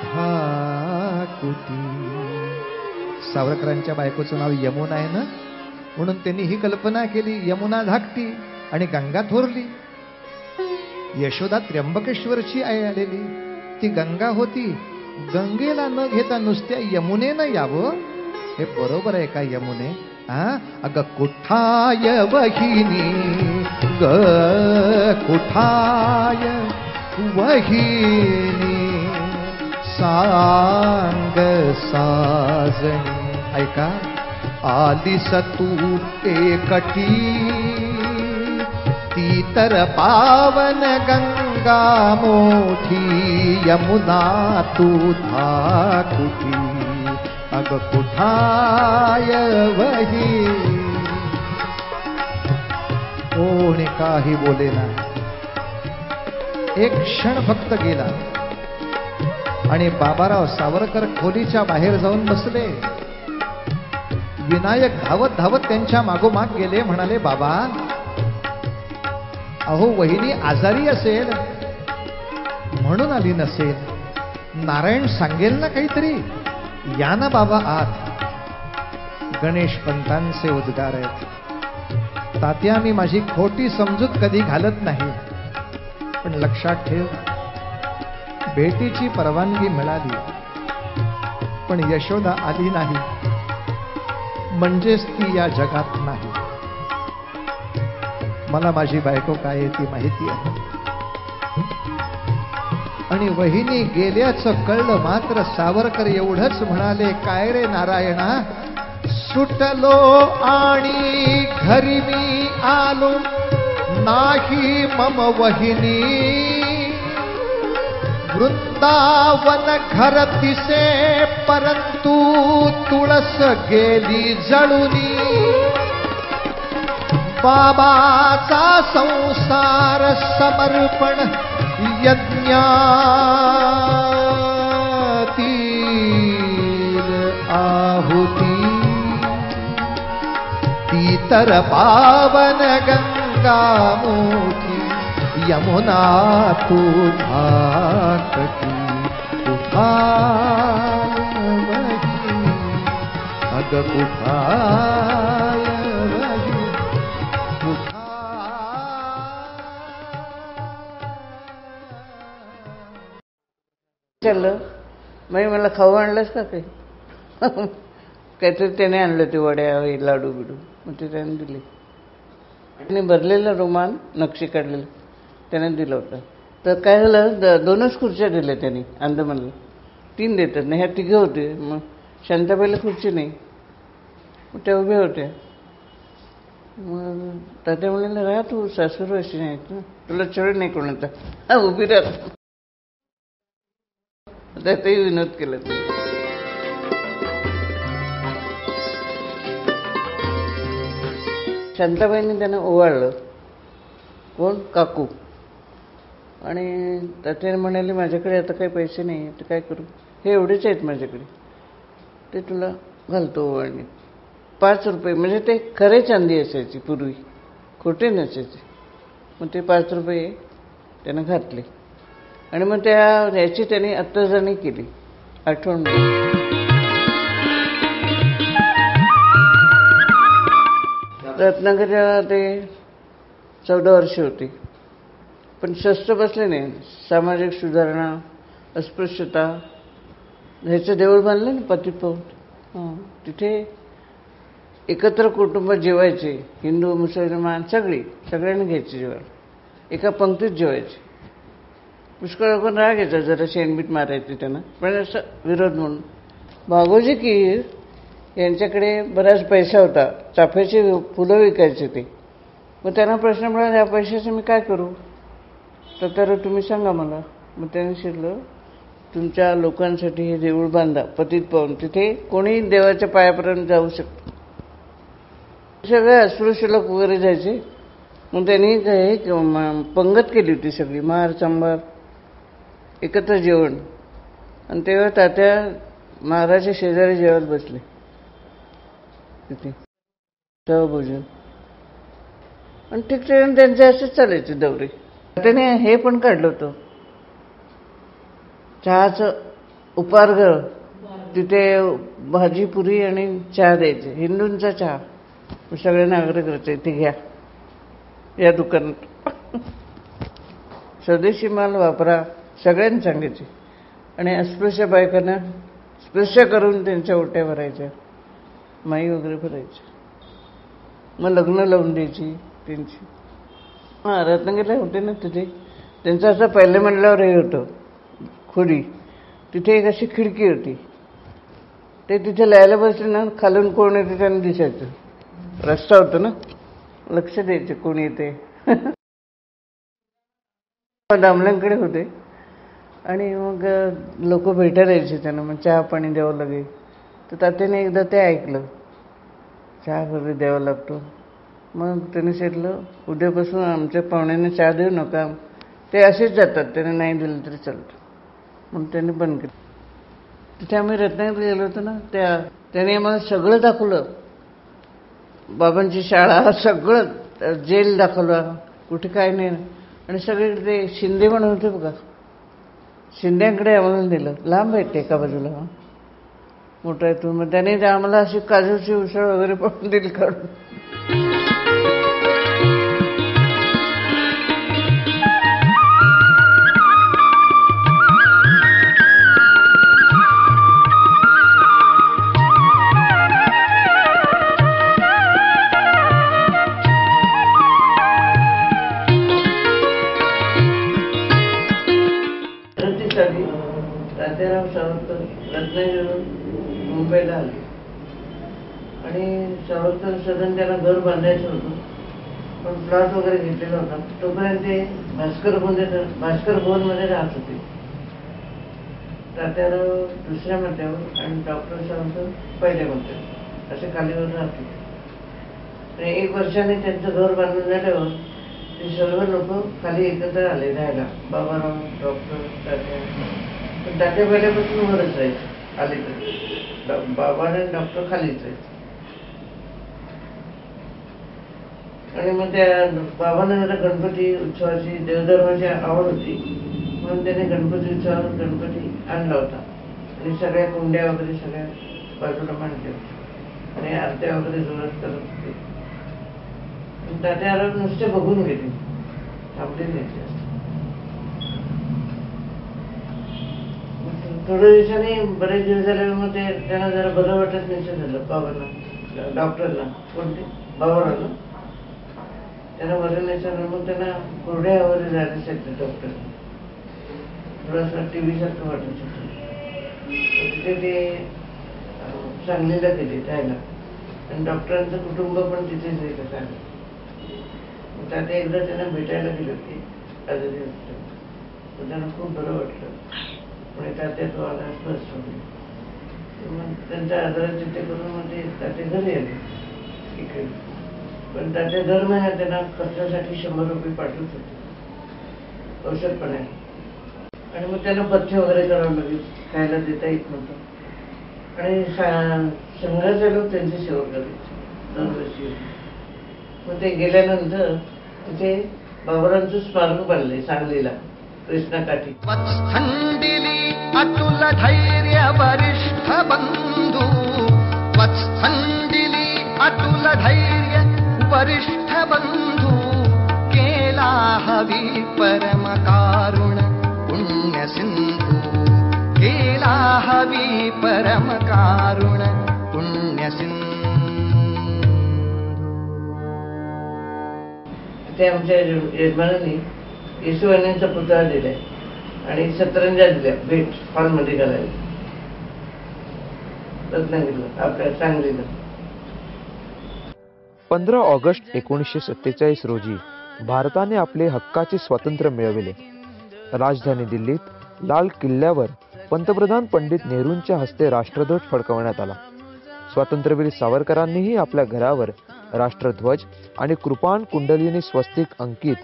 धाकुटी. सावरकरांच्या बायकोचं नाव यमुना आहे ना, म्हणून त्यांनी ही कल्पना केली, यमुना धाकटी आणि गंगा थोरली. यशोदा त्र्यंबकेश्वरची आई आलेली, ती गंगा होती. गंगेला न घेता नुसत्या यमुनेनं यावं, हे बरोबर आहे का यमुने? अग कुठाय वहिनी ग कुठाय वहिनी, सांग साजणी. ऐका, आलीस तू एकटी, ती तर पावन गंगा मोठी, यमुना तू धाकुटी, अग कुठाय वही. कोणी काही बोले ना. एक क्षण फक्त गेला आणि बाबाराव सावरकर खोलीच्या बाहेर जाऊन बसले. विनायक धावत धावत त्यांच्या मागोमाग गेले, म्हणाले, बाबा अहो वहिनी आजारी असेल म्हणून आली नसेल, नारायण सांगेल ना काहीतरी, या ना बाबा आत. गणेश पंतांचे उद्गार आहेत. तात्या, मी माझी खोटी समजूत कधी घालत नाही, पण लक्षात ठेव, भेटीची परवानगी मिळाली पण यशोदा आली नाही म्हणजेच ती या जगात नाही. मला माझी बायको काय आहे ती माहिती आहे. आणि वहिनी गेल्याचं कळलं मात्र सावरकर एवढंच म्हणाले, काय रे नारायणा, सुटलो आणि घरी मी आलो, नाही मम वहिनी, वृंदावन घर दिसे परंतु तुळस गेली जळुनी, बाबाचा संसार समर्पण यज्ञातील आहुती, ती तर पावन गंगा मोठी, यमुना तू धाकटी, कुठाय वही, अग कुठाय वही, चाललं. मग मला खाऊ आणलंस का काही? काहीतरी त्याने आणलं, ते वड्या लाडू बिडू, मग ते त्याने दिले. आणि भरलेलं रुमाल नक्षी काढलेलं त्याने दिलं होतं. तर काय झालं, दोनच खुर्च्या दिल्या त्यांनी अंदमानला, 3 देतात ना, ह्या 3 होते. मग शांताबाईला खुर्ची नाही, मग त्या उभ्या होत्या. मग तात्या म्हणाले, राहा तू, सासूर अशी नाही ना, तुला चढ नाही कोणाचा, हा उभी राहा. त्यातही विनोद केला ते. शांताबाईंनी त्यांना ओवाळलं. कोण? काकू. आणि तात्याने म्हणाले, माझ्याकडे आता काही पैसे नाही, तर काय करू, हे एवढेच आहेत माझ्याकडे. ते तुला घालतो आणि 5 रुपये म्हणजे ते खरे चांदी असायची पूर्वी, खोटे नसायचे. मग ते 5 रुपये त्यानं घातले आणि मग याची त्याने अत्तरजाणी केली, आठवण. रत्नागिरीला ते 14 वर्ष होती, पण शस्त्र बसले नाही. सामाजिक सुधारणा, अस्पृश्यता ह्याचं देऊळ बांधलं ना पतितपावन. तिथे एकत्र कुटुंब जेवायचे, हिंदू मुसलमान सगळ्यांनी घ्यायचे जेवण, एका पंक्तीत जेवायचे. पुष्कळ लोकांना राग यायचा, जरा शेणबीट मारायचे त्यांना, पण असं विरोध म्हणून. भागोजी कीर यांच्याकडे बराच पैसा होता, चाफ्याची फुलं विकायचे ते. मग त्यांना प्रश्न पडला, या पैशाचं मी काय करू? तर तुम्ही सांगा मला. मग त्यांनी सांगितलं, तुमच्या लोकांसाठी हे देऊळ बांधा पतितपावन, तिथे कोणी देवाच्या पायापर्यंत जाऊ शकतो. सगळे अस्पृश्य लोक वगैरे जायचे. मग त्यांनी पंगत केली होती सगळी, महार चांभार एकत्र जेवण. आणि तेव्हा तात्या महाराजच्या शेजारी जेवत बसले तिथे सहभोजन. आणि ठिकठिकाणी त्यांचे असेच चालायचे दौरे. त्याने हे पण काढलं होतं, चहाचं उपारगळ, तिथे भाजी पुरी आणि चहा द्यायचे, हिंदूंचा चहा. सगळ्यांना आग्रह करायचे, इथे घ्या या दुकानात, स्वदेशी माल वापरा सगळ्यांनी सांगायचे. आणि अस्पृश्य बायकांना स्पृश्य करून त्यांच्या ओट्या भरायच्या, माई वगैरे भरायच्या. मग लग्न लावून द्यायची त्यांची. रत्नागिरीला होते ना तिथे, त्यांचं असं पहिल्या मंडळावर हे होतं खोली, तिथे एक अशी खिडकी होती. ते तिथे लिहायला बसले ना, खालून कोण येते त्यांना दिसायचं. रस्ता होता ना, लक्ष द्यायचे कोण येते. दामल्यांकडे होते. आणि मग लोक भेटायला यायचे त्यांना, मग चहा पाणी द्यावं लागेल. तर तात्याने एकदा ते ऐकलं, चहा वगैरे द्यावा लागतो. मग त्याने सांगितलं, उद्यापासून आमच्या पाहुण्यांना चहा देऊ नका, ते असेच जातात, त्याने नाही दिलं तरी चालतं. म्हणून त्यांनी बंद केलं. तिथे आम्ही रत्नागिरी गेलो होतो ना, त्याने आम्हाला सगळं दाखवलं, बाबांची शाळा, सगळं, जेल दाखवलं, कुठे काय नाही. आणि सगळे ते शिंदे म्हणून होते बघा, शिंद्यांकडे आम्हाला दिलं. लांब आहेत ते एका बाजूला, मोठा आहे तो. मग त्याने आम्हाला अशी काजूची उसळ वगैरे पण दिली काढून. तात्याराव सावरकर रत्नागिरीवरून मुंबईला आले. आणि सावरकर सदन त्यांना घर बांधायचं होतं, पण प्लॉट वगैरे घेतलेला होता. तोपर्यंत ते भास्कर भवनमध्ये राहत होते. तात्याराव दुसऱ्या मध्यावर आणि डॉक्टर सावरकर पहिल्या मध्यावर, असे खालीवर राहत होते. 1 वर्षाने त्यांचं घर बांधून झाल्यावर ते सर्व लोक खाली एकत्र आले राहायला, बाबाराव, डॉक्टर, तात्या. पण तात्या पहिल्यापासून वरच राहायचे, आले तर बाबा आणि डॉक्टर खालीच राहायचे. आणि मग त्या बाबांना जरा गणपती उत्सवाची, देवधर्माची आवड होती, म्हणून त्याने गणपती उत्सवावर गणपती आणला होता. आणि सगळ्या कुंड्या वगैरे सगळ्या बाजूला मांडल्या होत्या आणि आरत्या वगैरे जोरात करत होते. तात्या नुसते बघून गेले, थांबले नाही. थोड्या दिवसांनी, बरेच दिवस झाले, मग ते त्यांना जरा बरं वाटत नाही झालं बाबांना, डॉक्टरला, कोणते बाबारावला. त्यांना बरं नाही झालं. मग त्यांना कोरड्या वगैरे जायला सांगितलं डॉक्टर. थोडंसं टीव्ही सारखं वाटत होतं. तिथे ते सांगलीला गेले राहायला, आणि डॉक्टरांचं कुटुंब पण तिथेच येतं सांगली. तात्या एकदा त्यांना भेटायला गेले होते आजारी होते, तर त्यांना खूप बरं वाटलं. म्हणजे तात्या तो आला बस सोडली. मग त्यांच्या आजारात चिठ्ठी करून मग ते तात्या घरी आले इकडे. पण तात्या दर महिन्यात त्यांना खर्चासाठी 100 रुपये पाठवत होते, औषध पण आहे. आणि मग त्यांना पथ्य वगैरे करावं लागेल, खायला देता येत नव्हतं. आणि संघाचे लोक त्यांची सेवा करायचे दरवर्षी. मग ते गेल्यानंतर तिथे बाबरांचं स्मारक बांधले सांगलीला कृष्णाकाठी. वत्संदिली अतुल धैर्य वरिष्ठ बंधू, वत्संदिली अतुल धैर्य वरिष्ठ बंधू, केला हवी परम कारुण पुण्य सिंधू, केला हवी परम कारुण पुण्य सिंधू. ते आमच्या यजमानांनी येशूवाणींचा पुतळा दिलाय आणि सतरंजा दिल्या भेट हॉलमध्ये घालायला रत्नागिरीला आपल्या सांगलीला. 15 ऑगस्ट 1947 रोजी भारताने आपले हक्काचे स्वातंत्र्य मिळविले. राजधानी दिल्लीत लाल किल्ल्यावर पंतप्रधान पंडित नेहरूंच्या हस्ते राष्ट्रध्वज फडकवण्यात आला. स्वातंत्र्यवीर सावरकरांनीही आपल्या घरावर राष्ट्रध्वज आणि कृपाण कुंडलीने स्वस्तिक अंकित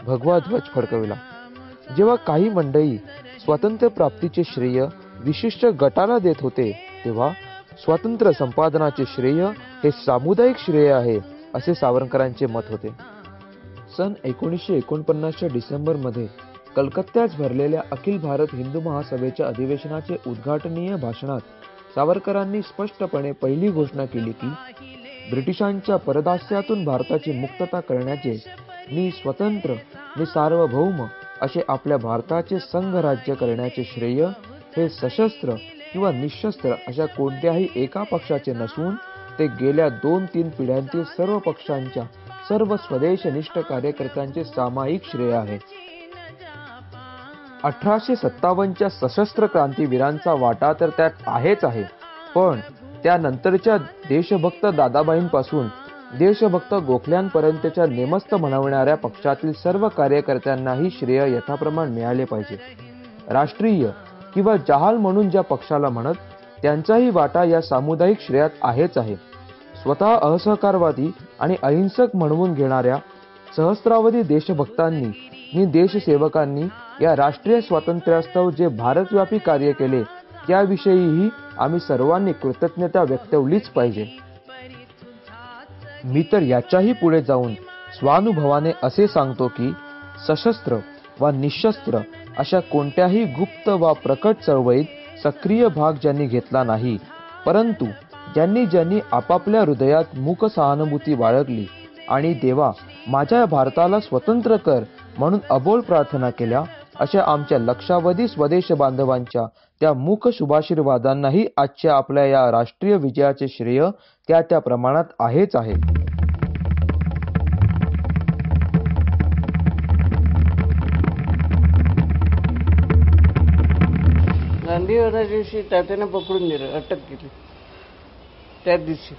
भगवा ध्वज फडकविला. जेव्हा काही मंडळी स्वातंत्र्य प्राप्तीचे श्रेय विशिष्ट गटाला देत होते, तेव्हा स्वातंत्र्य संपादनाचे श्रेय हे सामुदायिक श्रेय आहे असे सावरकरांचे मत होते. सन 1949च्या डिसेंबरमध्ये कलकत्त्यात भरलेल्या अखिल भारत हिंदू महासभेच्या अधिवेशनाचे उद्घाटनीय भाषणात सावरकरांनी स्पष्टपणे पहिली घोषणा केली की ब्रिटिशांच्या परदास्यातून भारताची मुक्तता करण्याचे मी स्वतंत्र मी सार्वभौम असे आपल्या भारताचे संघराज्य करण्याचे श्रेय हे सशस्त्र किंवा निशस्त्र अशा कोणत्याही एका पक्षाचे नसून ते गेल्या 2-3 पिढ्यांतील सर्व पक्षांच्या सर्व स्वदेशनिष्ठ कार्यकर्त्यांचे सामायिक श्रेय आहे. 1857च्या सशस्त्र क्रांतीवीरांचा वाटा तर त्यात आहेच आहे, पण त्यानंतरच्या देशभक्त दादाबाईंपासून देशभक्त गोखल्यांपर्यंतच्या नेमस्त म्हणवणाऱ्या पक्षातील सर्व कार्यकर्त्यांनाही श्रेय यथाप्रमाण मिळाले पाहिजे. राष्ट्रीय किंवा जहाल म्हणून ज्या पक्षाला म्हणत त्यांचाही वाटा या सामुदायिक श्रेयात आहेच आहे. स्वतः असहकारवादी आणि अहिंसक म्हणवून घेणाऱ्या सहस्रावधी देशभक्तांनी आणि देशसेवकांनी या राष्ट्रीय स्वातंत्र्यास्तव जे भारतव्यापी कार्य केले त्याविषयीही आम्ही सर्वांनी कृतज्ञता व्यक्तवलीच पाहिजे. मी तर याच्याही पुढे जाऊन स्वानुभवाने असे सांगतो की सशस्त्र वा निशस्त्र अशा कोणत्याही गुप्त वा प्रकट चळवळीत सक्रिय भाग ज्यांनी घेतला नाही, परंतु ज्यांनी आपापल्या हृदयात मूक सहानुभूती बाळगली आणि देवा माझ्या भारताला स्वतंत्र कर म्हणून अबोल प्रार्थना केल्या, अशा आमच्या लक्षावधी स्वदेश बांधवांच्या त्या मूक शुभाशीर्वादांनाही आजच्या आपल्या या राष्ट्रीय विजयाचे श्रेय त्या प्रमाणात आहेच आहे. गांधीवादा दिवशी तात्यानं पकडून दिलं, अटक केली त्याच दिवशी.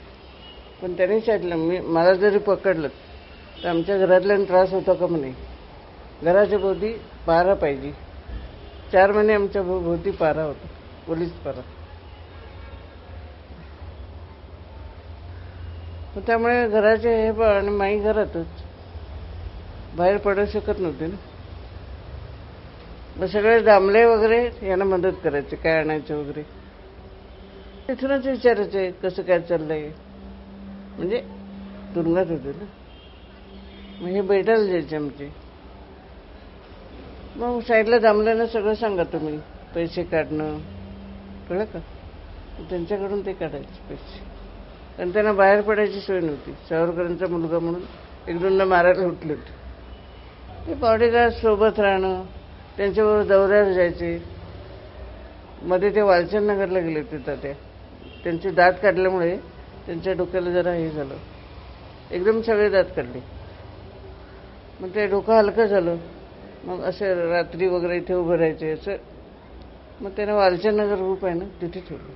पण त्याने सांगितलं मला जरी पकडलं तर आमच्या घरातल्यांना त्रास होता का म्हणे. घराच्या भोवती पारा पाहिजे. 4 महिने आमच्या भोवती पारा होता, पोलीस पारा. त्यामुळे घराचे हे आणि माई घरातच बाहेर पडू शकत नव्हते ना. मग सगळे दामले वगैरे यांना मदत करायचे, काय आणायचं वगैरे. तिथूनच विचारायचे कसं काय चाललंय, म्हणजे तुरुंगात होते ना. मग हे भेटायला जायचे आमचे. मग साईडला दामल्यानं सगळं सांगा तुम्ही, पैसे काढणं कळलं का. त्यांच्याकडून ते काढायचे पैसे, कारण त्यांना बाहेर पडायची सोय नव्हती. सावरकरांचा मुलगा म्हणून 1-2दा मारायला उठले होते. ते बॉडीगार्ड सोबत राहणं, त्यांच्याबरोबर दौऱ्यावर जायचे. मध्ये ते वालचंद नगरला गेले होते तात्या. त्यांचे दात काढल्यामुळे त्यांच्या डोक्याला जरा हे झालं, एकदम सगळे दात काढले. मग ते डोकं हलकं झालं. मग असे रात्री वगैरे इथे उभं राहायचे असं. मग त्यानं वालचंद नगर ग्रुप आहे ना तिथे ठेवलं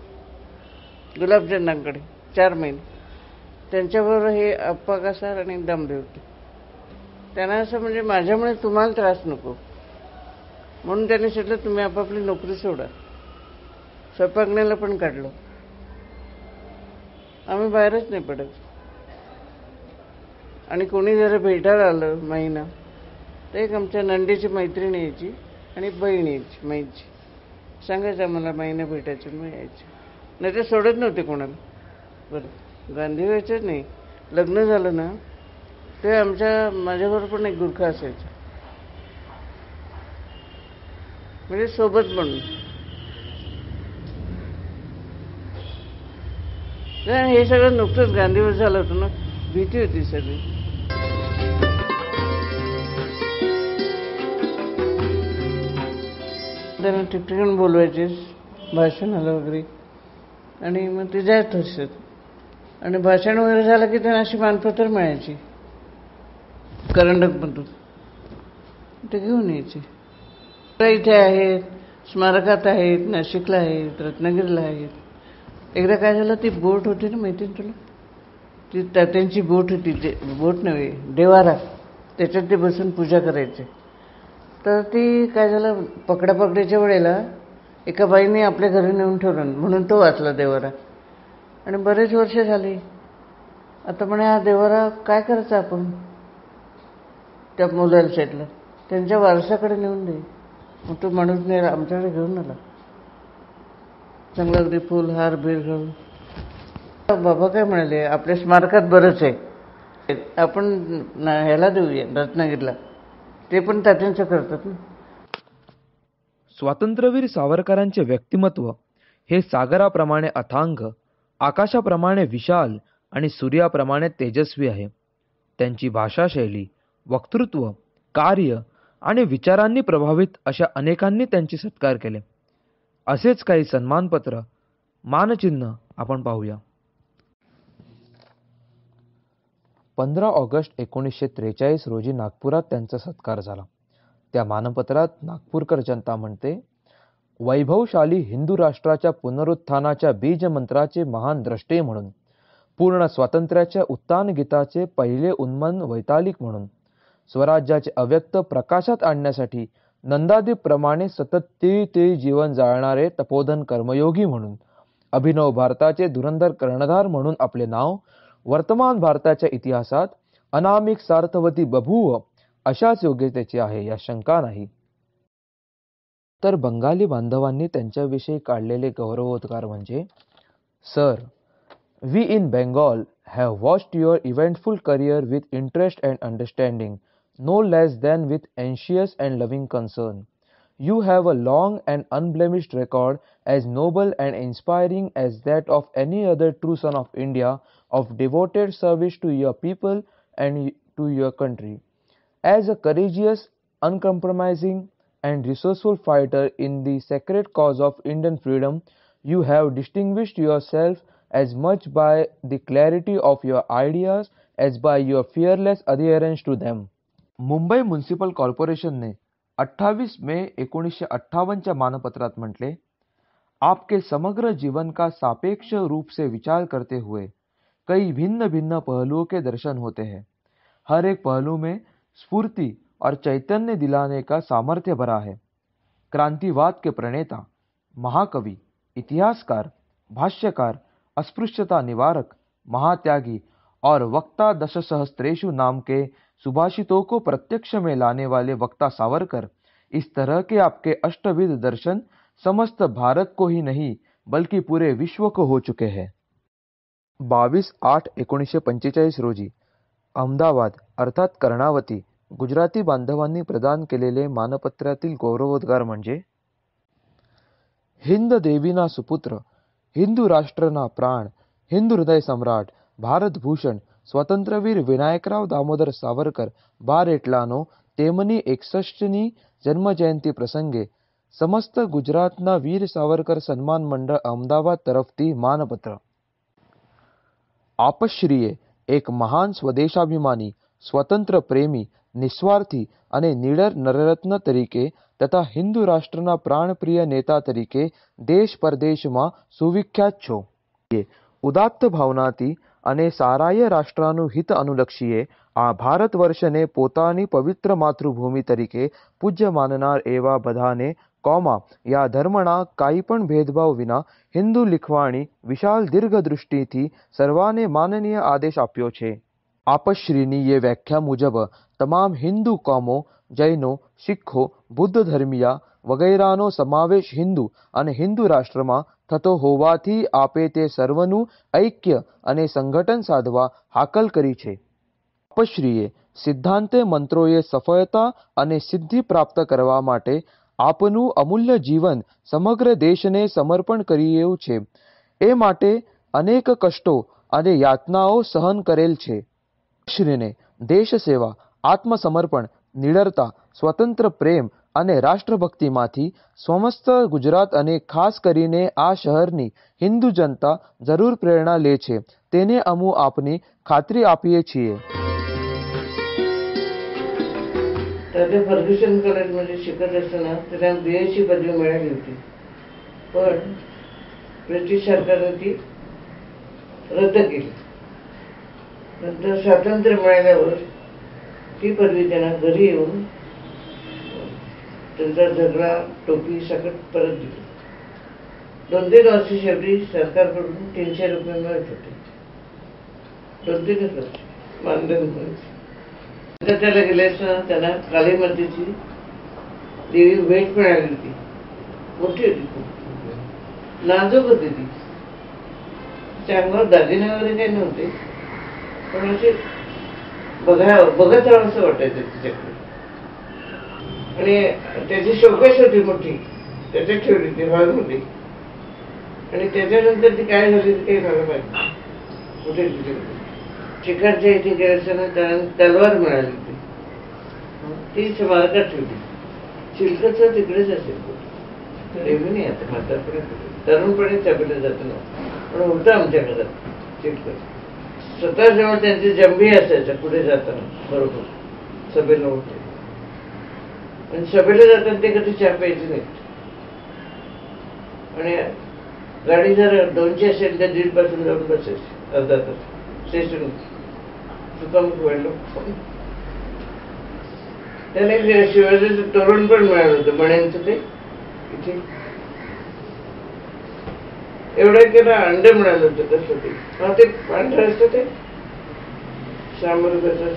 गुलाबचंदांकडे 4 महिने. त्यांच्याबरोबर हे अप्पा कासार आणि दामले होते. त्यांना असं म्हणजे माझ्यामुळे तुम्हाला त्रास नको म्हणून त्यांनी सांगितलं तुम्ही आपापली नोकरी सोडा. स्वयंपाकण्याला पण काढलं. आम्ही बाहेरच नाही पडत. आणि कोणी जरा भेटायला आलं माईना तर एक आमच्या नंदीची मैत्रीण यायची आणि बहीण यायची माईची. सांगायचं आम्हाला माईना भेटायचं, मग यायची. नाही ते सोडत नव्हते कोणाला. बरं, गांधीवाच्याच नाही, लग्न झालं ना ते माझ्याबरोबर पण एक गुरखा असायचा, म्हणजे सोबत म्हणून. हे सगळं नुकतंच गांधीवर झालं होतं ना, भीती होती सगळी. त्यांना ठिकठिकाणी बोलवायचे भाषणाला वगैरे, आणि मग ते जायत असत. आणि भाषण वगैरे झालं की त्यांना अशी मानपत्र मिळायची करंडकमधून, ते घेऊन यायचे. इथे आहेत, स्मारकात आहेत, नाशिकला आहेत, रत्नागिरीला आहेत. एकदा काय झालं, ती बोट होती ना, माहिती ना तुला, ती तात्यांची बोट होती, ते बोट नव्हे देवारा, त्याच्यात ते बसून पूजा करायचे. तर ती काय झालं, पकडापकडीच्या वेळेला एका बाईने आपल्या घरी नेऊन ठेवलं, म्हणून तो वाचला देवारा. आणि बरेच वर्ष झाली. आता म्हणे हा देवारा काय करायचा आपण, त्या मुलाला साईडला त्यांच्या वारसाकडे नेऊन दे. मग तो माणूस नाही आमच्याकडे घेऊन आला, चांगलं अगदी फुल हार बीर घालून. बाबा काय म्हणाले, आपल्या स्मारकात बरंच आहे, आपण ह्याला देऊया रत्नागिरीला, ते पण तात्यांचं करतात ना. स्वातंत्र्यवीर सावरकरांचे व्यक्तिमत्व हे सागराप्रमाणे अथांग, आकाशाप्रमाणे विशाल आणि सूर्याप्रमाणे तेजस्वी आहे. त्यांची भाषाशैली, वक्तृत्व, कार्य आणि विचारांनी प्रभावित अशा अनेकांनी त्यांचे सत्कार केले. असेच काही सन्मानपत्र, मानचिन्ह आपण पाहूया. 15 ऑगस्ट 1943 रोजी नागपुरात त्यांचा सत्कार झाला. त्या मानपत्रात नागपूरकर जनता म्हणते, वैभवशाली हिंदू राष्ट्राच्या पुनरुत्थानाच्या बीजमंत्राचे महान द्रष्टे म्हणून, पूर्ण स्वातंत्र्याच्या उत्तान गीताचे पहिले उन्मन वैतालिक म्हणून, स्वराज्याचे अव्यक्त प्रकाशात आणण्यासाठी नंदादीप प्रमाणे सतत तिळी जीवन जाळणारे तपोधन कर्मयोगी म्हणून, अभिनव भारताचे धुरंधर कर्णधार म्हणून आपले नाव वर्तमान भारताच्या इतिहासात अनामिक सार्थवती बभूव अशाच योग्यतेचे आहे, या शंका नाही. तर बंगाली बांधवांनी त्यांच्याविषयी काढलेले गौरवोद्गार म्हणजे, sir, we in Bengal have watched your eventful career with interest and understanding, no less than with anxious and loving concern. You have a long and unblemished record, as noble and inspiring as that of any other true son of India, of devoted service to your people and to your country. As a courageous, uncompromising and resourceful fighter in the sacred cause of Indian freedom, you have distinguished yourself as much by the clarity of your ideas as by your fearless adherence to them. Mumbai municipal कॉर्पोरेशनने 28 May 1958 मानपत्रात म्हटले, आपके समग्र जीवन का सापेक्ष रूप से विचार करते हुए कई भिन्न भिन्न पहलुओं के दर्शन होते हैं. हर एक पहलू में स्फूर्ति और चैतन्य दिलाने का सामर्थ्य भरा है. क्रांतिवाद के प्रणेता, महाकवि, इतिहासकार, भाष्यकार, अस्पृश्यता निवारक, महात्यागी और वक्ता दशसहस्त्रेषु नाम के सुभाषितों को प्रत्यक्ष में लाने वाले वक्ता सावरकर, इस तरह के आपके अष्टविध दर्शन समस्त भारत को ही नहीं बल्कि पूरे विश्व को हो चुके हैं. 22/8/1945 रोजी अहमदाबाद अर्थात कर्णावती गुजराती बांधवांनी प्रदान केलेले मानपत्रातील गौरवोद्गार म्हणजे, हिंद देवीना सुपुत्र, हिंदू राष्ट्रना प्राण, हिंदू हृदय सम्राट, भारत भूषण, स्वातंत्र्यवीर विनायकराव दामोदर सावरकर बार એટલાનો તેમની 61મી જન્મજયંતિ પ્રસંગે સમસ્ત ગુજરાતના વીર સાવરકર સન્માન મંડળ અમદાવાદ તરફથી માનપત્ર. આપશ્રીએ એક મહાન સ્વદેશાભિમાની, સ્વતંત્ર પ્રેમી, નિસ્વાર્થી અને નિડર નરરત્ન તરીકે તથા હિન્દુ રાષ્ટ્રના પ્રાણપ્રિય નેતા તરીકે દેશ પરદેશમાં સુવિખ્યાત છો. ઉદાત્ત ભાવનાથી અને સારાય રાષ્ટ્રનું હિત અનુલક્ષીએ આ ભારત વર્ષને પોતાની પવિત્ર માતૃભૂમિ તરીકે પૂજ્ય માનનાર એવા બધાને કોમા યા ધર્મના કાંઈ પણ ભેદભાવ વિના હિન્દુ લીખવાણી વિશાલ દીર્ઘદૃષ્ટિથી સર્વાને માનનીય આદેશ આપ્યો છે. આપશ્રીની ये व्याख्या मुजब તમામ હિન્દુ કોમો, જૈનો, શીખો, બુદ્ધ ધર્મીયા વગેરેનો સમાવેશ હિન્દુ અને હિન્દુ રાષ્ટ્રમાં થતો હોવાથી આપે તે સર્વનું ઐક્ય અને સંગઠન સાધવા હાકલ કરી છે. આપશ્રીએ સિદ્ધાંતે મંત્રોએ સફળતા અને સિદ્ધિ પ્રાપ્ત કરવા માટે આપનું અમૂલ્ય જીવન સમગ્ર દેશને સમર્પણ કર્યું છે. એ માટે અનેક કષ્ટો અને યાતનાઓ સહન કરેલ છે. શ્રીને દેશ સેવા, આત્મસમર્પણ, નિડરતા, સ્વતંત્ર પ્રેમ અને રાષ્ટ્રભક્તિમાંથી સમસ્ત ગુજરાત અને ખાસ કરીને આ શહેરની હિન્દુ જનતા જરૂર પ્રેરણા લે છે. તેને અમુ આપની ખાતરી આપીએ છીએ. त्याचे फर्ग्युसन कॉलेजमध्ये शिकत असताना त्याला BSc पदवी मिळाली होती, पण ब्रिटिश सरकारने ती रद्द केली. नंतर स्वातंत्र्य मिळाल्यावर ती पदवी त्यांना घरी येऊन त्यांचा झगडा टोपी सकट परत दिली. 2-3 वर्ष शेवटी सरकारकडून 300 रुपये मिळत होते. 2-3 वर्ष मानधन मिळायचे. त्याला गेले असताना त्याला काली मातेची देवी भेट मिळाली होती. मोठी होती, खूप नाजूक होती ती. चांगलं दागिने वगैरे काही नव्हते, पण असे बघत राहावं असं वाटायचं तिच्याकडे. आणि त्याची शोकेस होती मोठी, त्याच्यात ठेवली ती हॉलमध्ये. आणि त्याच्यानंतर ती काय झाली काही मला माहिती. कुठे तिच्याकडे चिकटच्या इथे गेले असताना त्याला तलवार मिळाली होती, ती स्मारकात ठेवली. चिलकतचं तिकडेच असेल, नेहमी नाही. आता म्हातारपणे तरुणपणे चबेला जातं ना, पण होतं आमच्या घरात चिलकत. स्वतःजवळ त्यांची जंभी असायच्या पुढे जाताना, बरोबर सभेला होते. आणि सभेला जाताना ते कधी चहा प्यायचे नाहीत. आणि गाडी जर 2ची असेल तर 1:30 पासून जाऊन बसायची अर्धा तास स्टेशन. सुकामुख वाढलो. त्याला एक शिवाजीचं तोरण पण मिळालं होतं, मण्यांचं ते इथे. एवढं केलं अंडे मिळालं होतं. कसं ते पांढरं असतं ते शामरुगाचं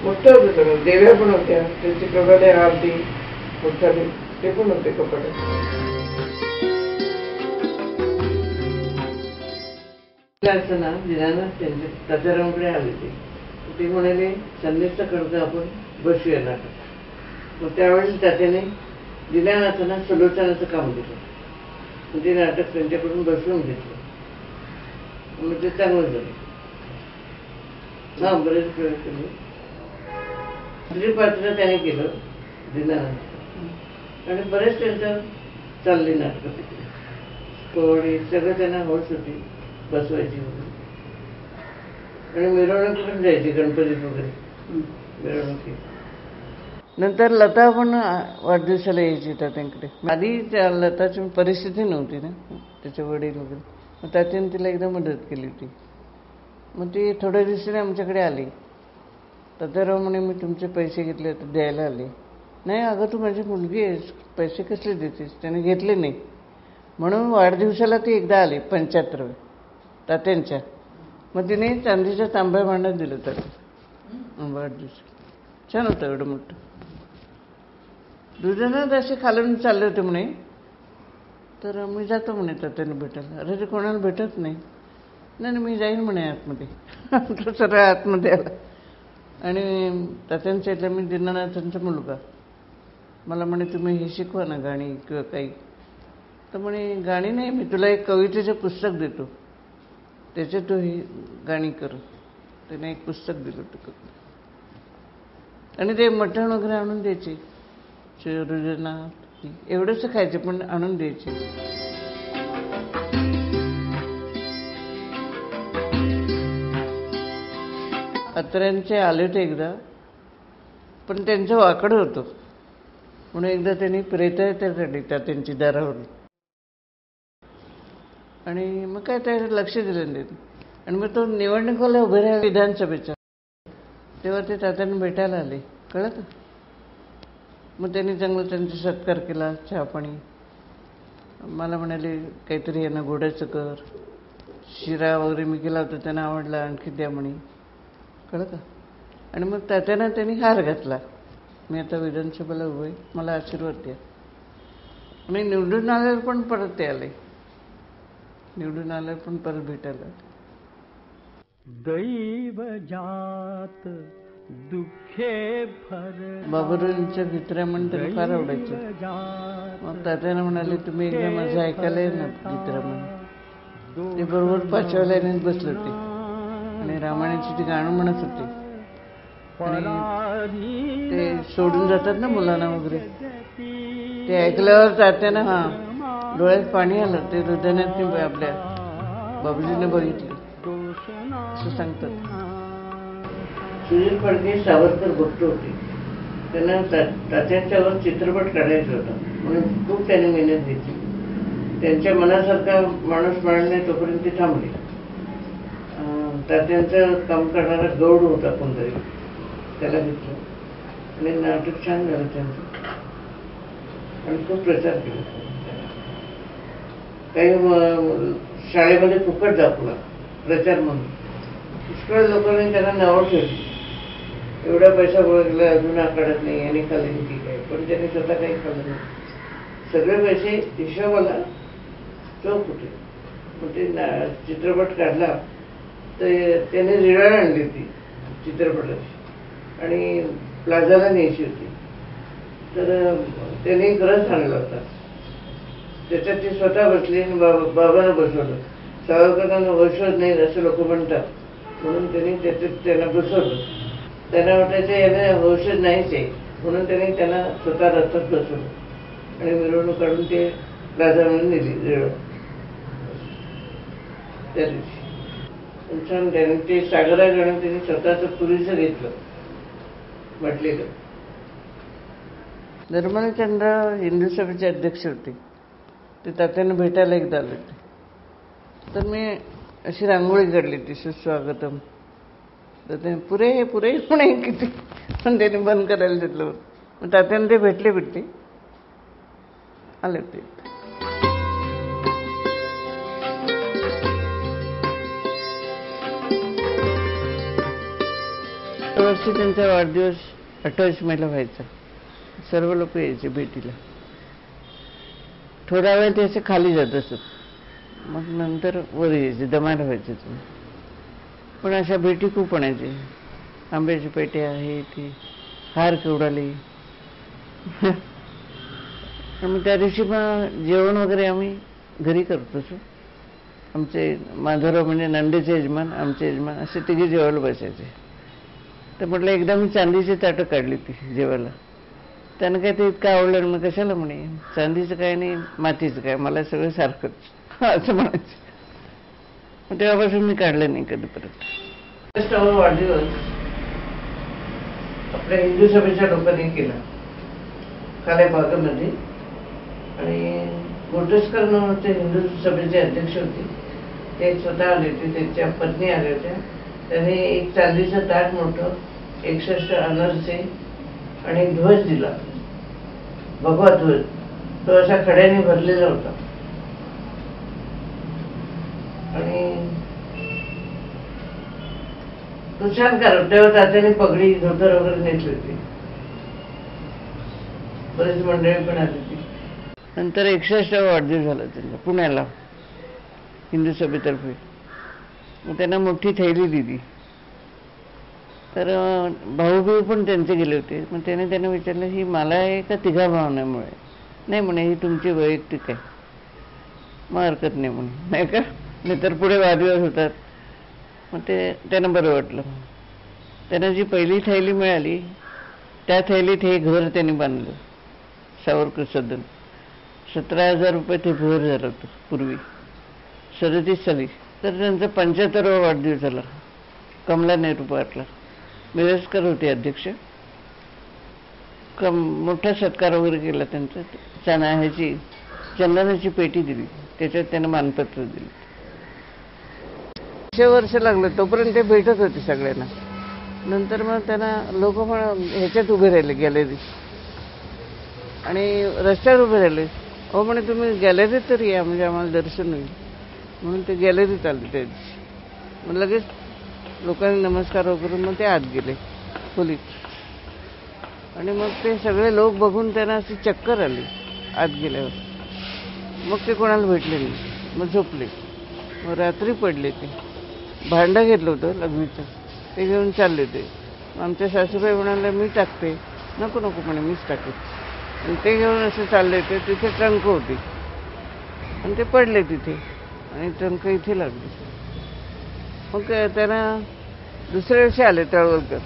मोठं होतं. तर देव्या पण होत्या, त्याची कपाटे आरती मोठा ते पण होते कपाटे. असताना दिनानाथ त्यांचे तात्यारामकडे आले ते म्हणाले, संदेशचा कर्ज आपण बसूया नाटक. मग त्यावेळेस तात्याने दिनानाथांना सलोचनाचं काम दिलं. मग ते नाटक त्यांच्याकडून बसवून घेतलं. मग ते चांगलं झालं. हा, बरेच प्रयोग केले. दुसरी पात्र त्याने केलं दिनानाथ. आणि बरेच त्यांचं चालली नाटकं तिकडे. कोळी सगळं त्यांना हौस होती बसवायची वगैरे. आणि मिरवणूक पण जायची गणपतीत वगैरे मिरवणुकी. नंतर लता पण वाढदिवसाला यायची तात्यांकडे. आधी त्या लताची परिस्थिती नव्हती ना, त्याचे वडील वगैरे. मग तात्याने तिला एकदा मदत केली होती. मग ती थोड्या दिवसाने आमच्याकडे आली. तात्याराव म्हणे, मी तुमचे पैसे घेतले होते द्यायला आले. नाही अगं, तू माझी मुलगी आहेस, पैसे कसले देतेस. त्याने घेतले नाही म्हणून वाढदिवसाला ती एकदा आली 75व्या तात्यांच्या. मग तिने चांदीच्या तांब्या भांड्यात दिलं त्याला वाढदिवस. छान होतं एवढं मोठं. दुजनात असे खालून चालले होते म्हणे, तर मी जातो म्हणे तात्याने भेटायला. अरे ते कोणाला भेटत नाही. नाही मी जाईन म्हणे आतमध्ये. तो सरळ आतमध्ये आला. आणि तात्यांच्या इथल्या मी दिनानाथांचा मुलगा. मला म्हणे, तुम्ही हे शिकवा ना गाणी किंवा काही. तर म्हणे, गाणी नाही, मी तुला एक कवितेचं पुस्तक देतो, त्याच्यात तू ही गाणी कर. त्याने एक पुस्तक दिलं होतं. आणि ते मटण वगैरे आणून द्यायचे. रुजनाथ एवढंच खायचे, पण आणून द्यायचे. अत्र्यांचे आले होते एकदा, पण त्यांचं वाकडं होतं म्हणून एकदा त्यांनी प्रेतायत्या काढली त्यांची दारावरून. आणि मग काय त्या लक्ष दिलं नाही. आणि मग तो निवडणुकीला उभे राहिला विधानसभेचा, तेव्हा ते तात्यांना भेटायला आले, कळलं. मग त्यांनी चांगलं त्यांचा सत्कार केला, चहा पाणी. मला म्हणाले, काहीतरी यांना गोडाचं कर. शिरा वगैरे मी केला होता, त्यांना आवडला, आणखी द्या म्हणे, कळलं का. आणि मग तात्यांना त्यांनी हार घातला. मी आता विधानसभेला उभं आहे, मला आशीर्वाद द्या. आणि निवडून आल्यावर पण परत ते आले. निवडून आलं पण परत भेटायला. दैव जात दुःखे भर बाबुरावांच्या गीतरामण त्यांना फार आवडायचे. मग तात्यानं म्हणाले तुम्ही एकदा माझं ऐकायला ये ना गीतरामण. ते बरोबर 5व्या लाईनीत बसले होते आणि रामायणाची ती गाणं म्हणत होते. आणि ते सोडून जातात ना मुलांना वगैरे, ते ऐकल्यावर तात्यानं डोळ्यात पाणी आलं. ते हृदयात आपल्या बाबूजीने बघितले असं सांगतात. सुनील फडके सावरकर भक्त होते. त्यांना तात्यांच्यावर चित्रपट काढायचा होता म्हणून खूप त्यांनी मेहनत घेतली. त्यांच्या मनासारखा माणूस मिळाला तोपर्यंत ते थांबले. तात्यांचं काम करणारा गौड होता कोणतरी, त्याला घेतलं आणि नाटक छान झालं त्यांचं आणि खूप प्रचार केला. काही शाळेमध्ये फुकट दाखवला प्रचार म्हणून. पुष्कळ लोकांनी त्यांना नावं ठेवली. एवढा पैसा गोळा केला अजून आकडत नाही आणि खाल्ली ठीक आहे, पण त्यांनी स्वतः काही खाल्लं नाही. सगळे पैसे हिशोबाला चौक होते. मग ते चित्रपट काढला तर त्याने रिळाण आणली ती चित्रपटाची आणि प्लाझाला न्यायची होती. तर त्याने एक रथ आणला होता. त्याच्यात ते स्वतः बसले आणि बाबांना बसवलं. सावरकरांना वैश्वत नाही असं लोक म्हणतात म्हणून त्यांनी त्याच्यात त्यांना बसवलं. त्यांना वाटायचं याने औषध नाहीच आहे म्हणून त्यांनी त्यांना स्वतः रथात बसवलं आणि मिरवणूक काढून ते प्लाझामध्ये नेली रेळ. त्या दिवशी छान त्याने ते सागरा गाणं त्यांनी स्वतःचं पुरीचं घेतलं म्हटलेलं. धर्मानचंद्र हिंदू सभेचे अध्यक्ष होते. ते तात्यांना भेटायला एकदा आले होते. तर मी अशी रांगोळी काढली ती सुस्वागतम. तर ते पुरे म्हणे किती, पण त्याने बंद करायला घेतलं. मग तात्यानं ते भेटले आले होते. वर्षी त्यांचा वाढदिवस 28 मेला व्हायचा. सर्व लोक यायचे भेटीला. थोडा वेळ ते असे खाली जात असत, मग नंतर वर यायचे, दमायला व्हायचे तुम्ही. पण अशा भेटी खूप आणायचे. आंब्याची पेटे आहे ती, हार केवढाले. मग त्या दिवशी मग जेवण वगैरे आम्ही घरी करत असो. आमचे माधवराव म्हणजे नंदेचे यजमान, आमचे यजमान असे तिघे जेवायला बसायचे. तर म्हटलं एकदा मी चांदीची ताटं काढली ती जेवायला. त्यानं काय ते इतकं आवडलं. मग कशाला म्हणे चांदीचं काय नाही मातीचं काय, मला सगळं सारखंच असं म्हणायचं. मग तेव्हापासून मी काढलं नाही कधी परत. वाढदिवस आपल्या हिंदू सभेच्या लोकांनी केला खाल्या भागामध्ये. आणि मोटस्कर ते हिंदू सभेचे अध्यक्ष होते. ते स्वतः आले होते, त्यांच्या पत्नी आल्या होत्या. त्याने एक चांदीचं ताट मोठं 61 अनारसे आणि ध्वज दिला, भगवा ध्वज. तो अशा खड्याने भरलेला होता. आणि तो छान करत. तेव्हा तात्याने पगडी धोतर वगैरे नेसली होती. बरीच मंडळी पण आली होती. नंतर 61 वाढदिवस झाला त्यांना पुण्याला हिंदू सभेतर्फे. मग त्यांना मोठी थैली दिली. तर भाऊ पण त्यांचे गेले होते. मग त्यांना विचारलं ही मला आहे का तिघा भावनामुळे. नाही म्हणे ही तुमची वैयक्तिक आहे. मग हरकत नाही म्हणे, नाही का. नाहीतर पुढे वादविवाद होतात. मग ते त्यांना बरं वाटलं. त्यांना जी पहिली थैली मिळाली त्या थैलीत हे घर त्यांनी बांधलं, सावरकर सदन. 17,000 रुपये ते घर झालं होतं पूर्वी 37 साली. तर त्यांचा 75वा वाढदिवस झाला. कमला नेहरू पार्कला मिरजकर होते अध्यक्ष. मोठा सत्कार वगैरे केला त्यांचा. ह्याची चंदनाची पेटी दिली, त्याच्यात त्यांना मानपत्र दिली. 100 वर्ष लागलं तोपर्यंत ते भेटत होते सगळ्यांना. नंतर मग त्यांना लोक पण ह्याच्यात उभे राहिले गॅलरीत आणि रस्त्यावर उभे राहिले. हो म्हणे तुम्ही गॅलरीत तरी या म्हणजे आम्हाला दर्शन होईल म्हणून ते गॅलरीत आले त्या दिवशी. मग लगेच लोकांनी नमस्कार वगैरे मग ते आत गेले खोलीत. आणि मग ते सगळे लोक बघून त्यांना अशी चक्कर आली आत गेल्यावर. मग ते कोणाला भेटले नाही, मग झोपले. मग रात्री पडले ते. भांडं घेतलं होतं लग्नीचं, ते घेऊन चालले ते. आमच्या सासूबाई म्हणाले मी टाकते. नको नको म्हणे मीच टाकेन. आणि ते घेऊन असे चालले ते. तिथे ट्रंक होती आणि ते पडले तिथे आणि ट्रंक इथे लागले. मग त्यांना दुसऱ्या दिवशी आले तळवलकर.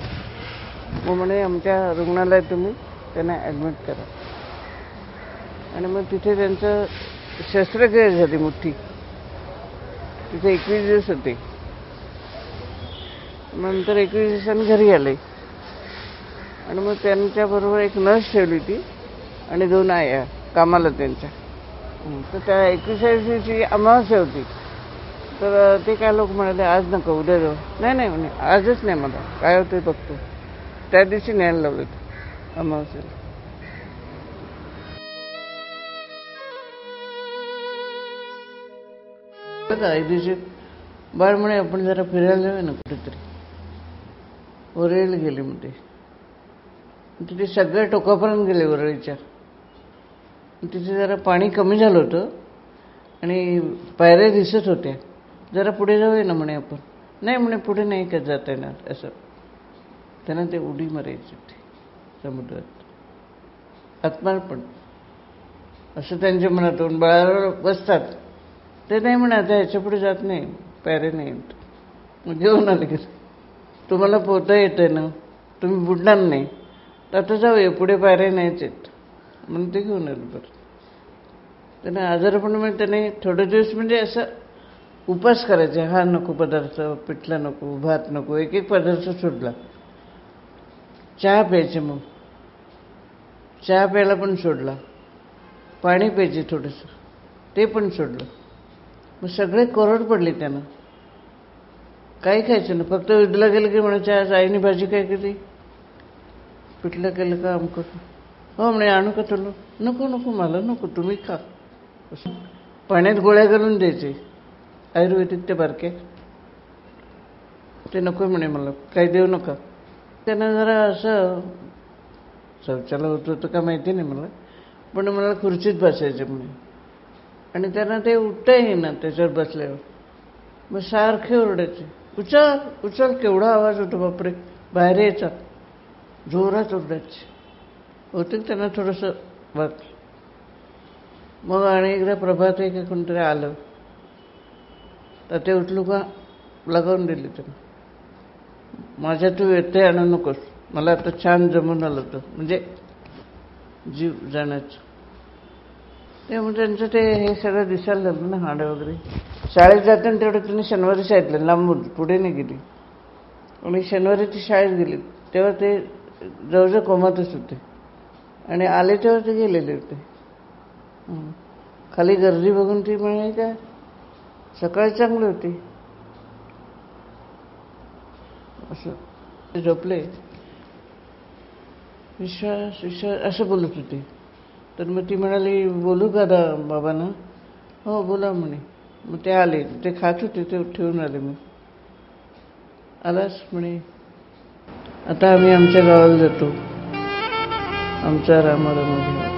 मग म्हणे आमच्या रुग्णालयात तुम्ही त्यांना ॲडमिट करा. आणि मग तिथे त्यांचं शस्त्रक्रिया झाली मोठी. तिथे 21 दिवस होते. नंतर 21 दिवसांनी घरी आले. आणि मग त्यांच्याबरोबर एक नर्स ठेवली होती आणि 2 आया कामाला त्यांच्या. तर त्या 21व्या दिवशी अमावास्या होती. तर ते काय लोक म्हणाले आज नको उद्या जाऊ. नाही नाही म्हणे आजच नाही, मला काय होतं बघतो. त्या दिवशी न्यायला लावलं होतं अमावास्याला. एक दिवशी बाळ म्हणे आपण जरा फिरायला जाऊया ना कुठेतरी. वरळीला गेले म्हणते. तिथे सगळ्या टोकापर्यंत गेले वरळीच्या. तिथे जरा पाणी कमी झालं होतं आणि पायऱ्या दिसत होत्या. जरा पुढे जाऊया ना म्हणे आपण. नाही म्हणे पुढे नाही का जाता येणार असं. त्यांना ते उडी मारायची होती समुद्रात. आत्मार्पण असं त्यांच्या मनातून बाळावर बसतात. ते नाही म्हणा आता ह्याच्या पुढे जात नाही, पायऱ्या नाही येत. मग घेऊन आले की तुम्हाला पोहता येतं ना, तुम्ही बुडणार नाही, तर आता जाऊया पुढे पायऱ्या नाहीच येत म्हणून ते घेऊन आलं. बरं त्यांना आजारपण म्हणजे त्याने थोडे दिवस म्हणजे असं उपास करायचे. हा नको पदार्थ, पिठला नको, भात नको, एक एक पदार्थ सोडला. चहा प्यायचे, मग चहा प्यायला पण सोडला. पाणी प्यायचे थोडंसं, ते पण सोडलं. मग सगळे कोरड पडले त्यांना. काही खायचं ना, फक्त विधला गेलं की म्हणायचं आज आईने भाजी काय केली, पिठलं केलं का अमकं. हो म्हणे आणू का तुला. नको नको मला नको, तुम्ही खा. पाण्यात गोळ्या घालून द्यायचे आयुर्वेदिक ते बारके. ते नको म्हणे मला, काही देऊ नका. त्यांना जरा असं शौचाला होत होतं का माहिती नाही मला, पण मला खुर्चीत बसायचे म्हणे. आणि त्यांना ते उठता येईना त्याच्यावर बसल्यावर. मग सारखे ओरडायचे उचल उचल. केवढा आवाज होतो बापरे, बाहेर यायचा. जोरात ओरडायचे. होते त्यांना थोडंसं वाच. मग आणि एकदा प्रभात आहे का कोणतरी आलं तर ते उठलो का लगावून दिली त्यांना. माझ्या तू येते आणू नकोस, मला आता छान जमून आलं होतं म्हणजे जीव जाण्याचं. त्यामुळे त्यांचं ते हे सगळं दिसायला लागलं ना, हाडं वगैरे. शाळेत जाताना तेवढं त्यांनी शनिवारी शाळेतलं लांबून पुढे नाही गेली. आणि शनिवारी ती शाळेत गेली तेव्हा ते जवळजवळ कोमातच होते. आणि आले तेव्हा ते गेलेले होते. खाली गर्दी बघून ती म्हणे का सकाळी चांगली होती असं. ते झोपले. विश्वास विश्वास असं बोलत होते. तर मग ती म्हणाली बोलू का बाबांना. हो बोला म्हणे. मग ते आले, ते खात होते ते ठेवून आले. मग आलास म्हणे आता आम्ही आमच्या गावाला जातो, आमच्या रामारामध्ये.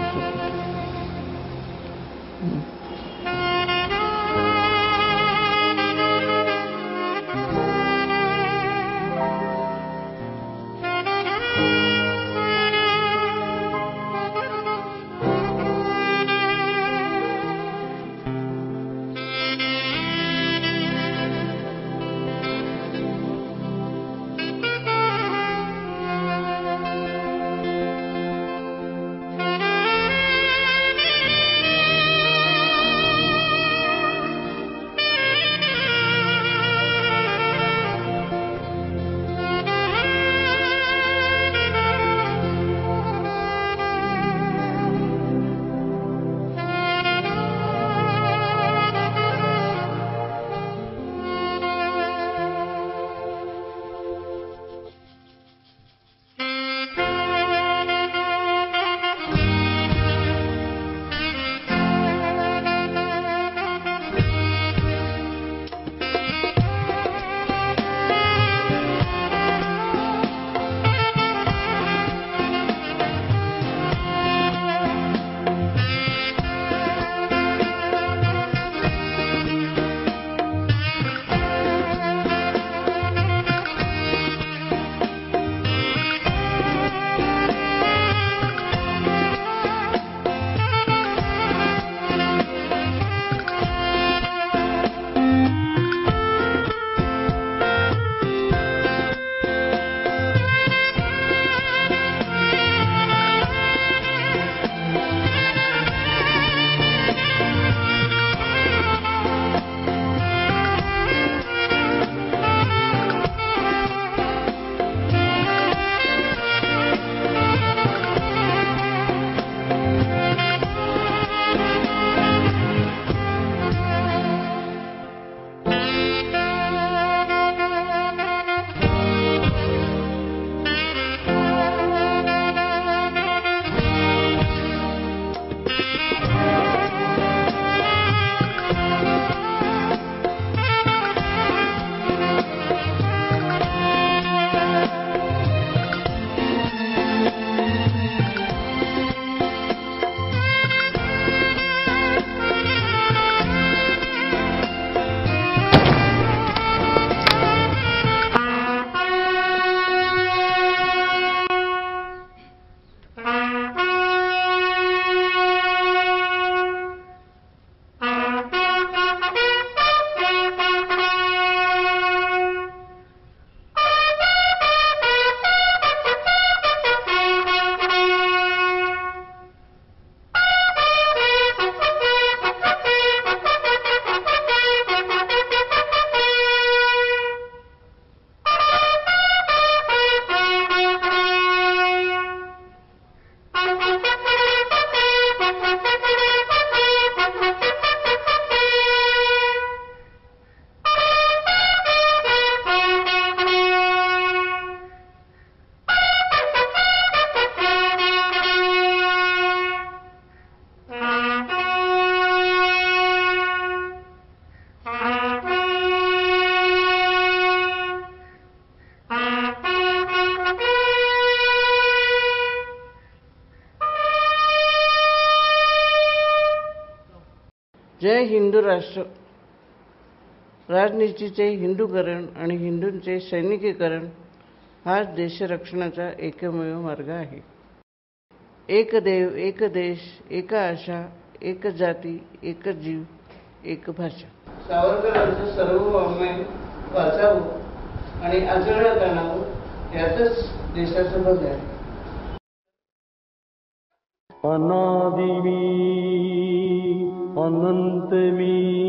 जय हिंदू राष्ट्र राजनीतीचे हिंदूकरण आणि हिंदूंचे सैनिकीकरण हाच देशरक्षणाचा एकमेव मार्ग आहे. एक देव, एक देश, एक आशा, एक जाती, एक जीव, एक भाषा. सावरकरांचं सर्व वाङ्मय वाचावं आणि आचरणात आणावं यातच देशाचं भलं आहे. अनादि मी अनंत मी,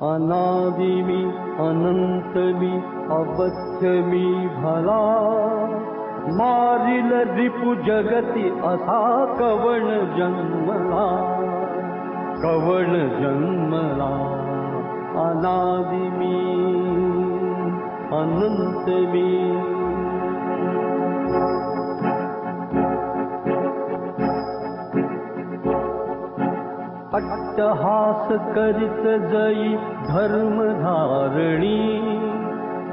अनादि मी अनंत मी, अवध्य मी भला. मारिल रिपु जगती असा कवण जन्मला, कवण जन्मला. अनादि मी अनंत मी. अट्टहास करीत जई धर्मधारणी,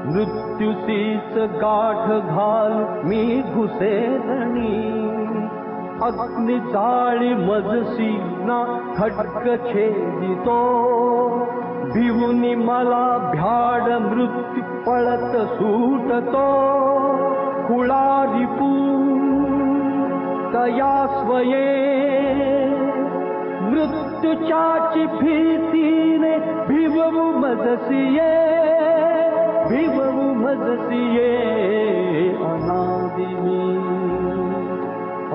मृत्यूसीच गाठ घाल मी घुसेलणी. अग्नि जाळी मजसी ना खड्ग छेदितो, भिवुनी मला भ्याड मृत्यू पळत सुटतो. कुळारिपू तया स्वये, मृत्यूच्याची भीतीने भिवू मजसिये, भिवू मजसिये. अनादि मी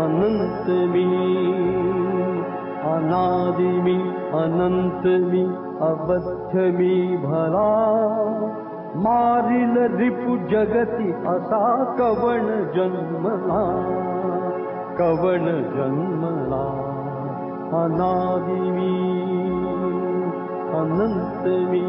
अनंत मी, अनादि मी अनंत मी, अवध्य मी भला. मारिल रिपु जगती असा कवण जन्मला, कवण जन्मला. अनादि मी अनंत मी.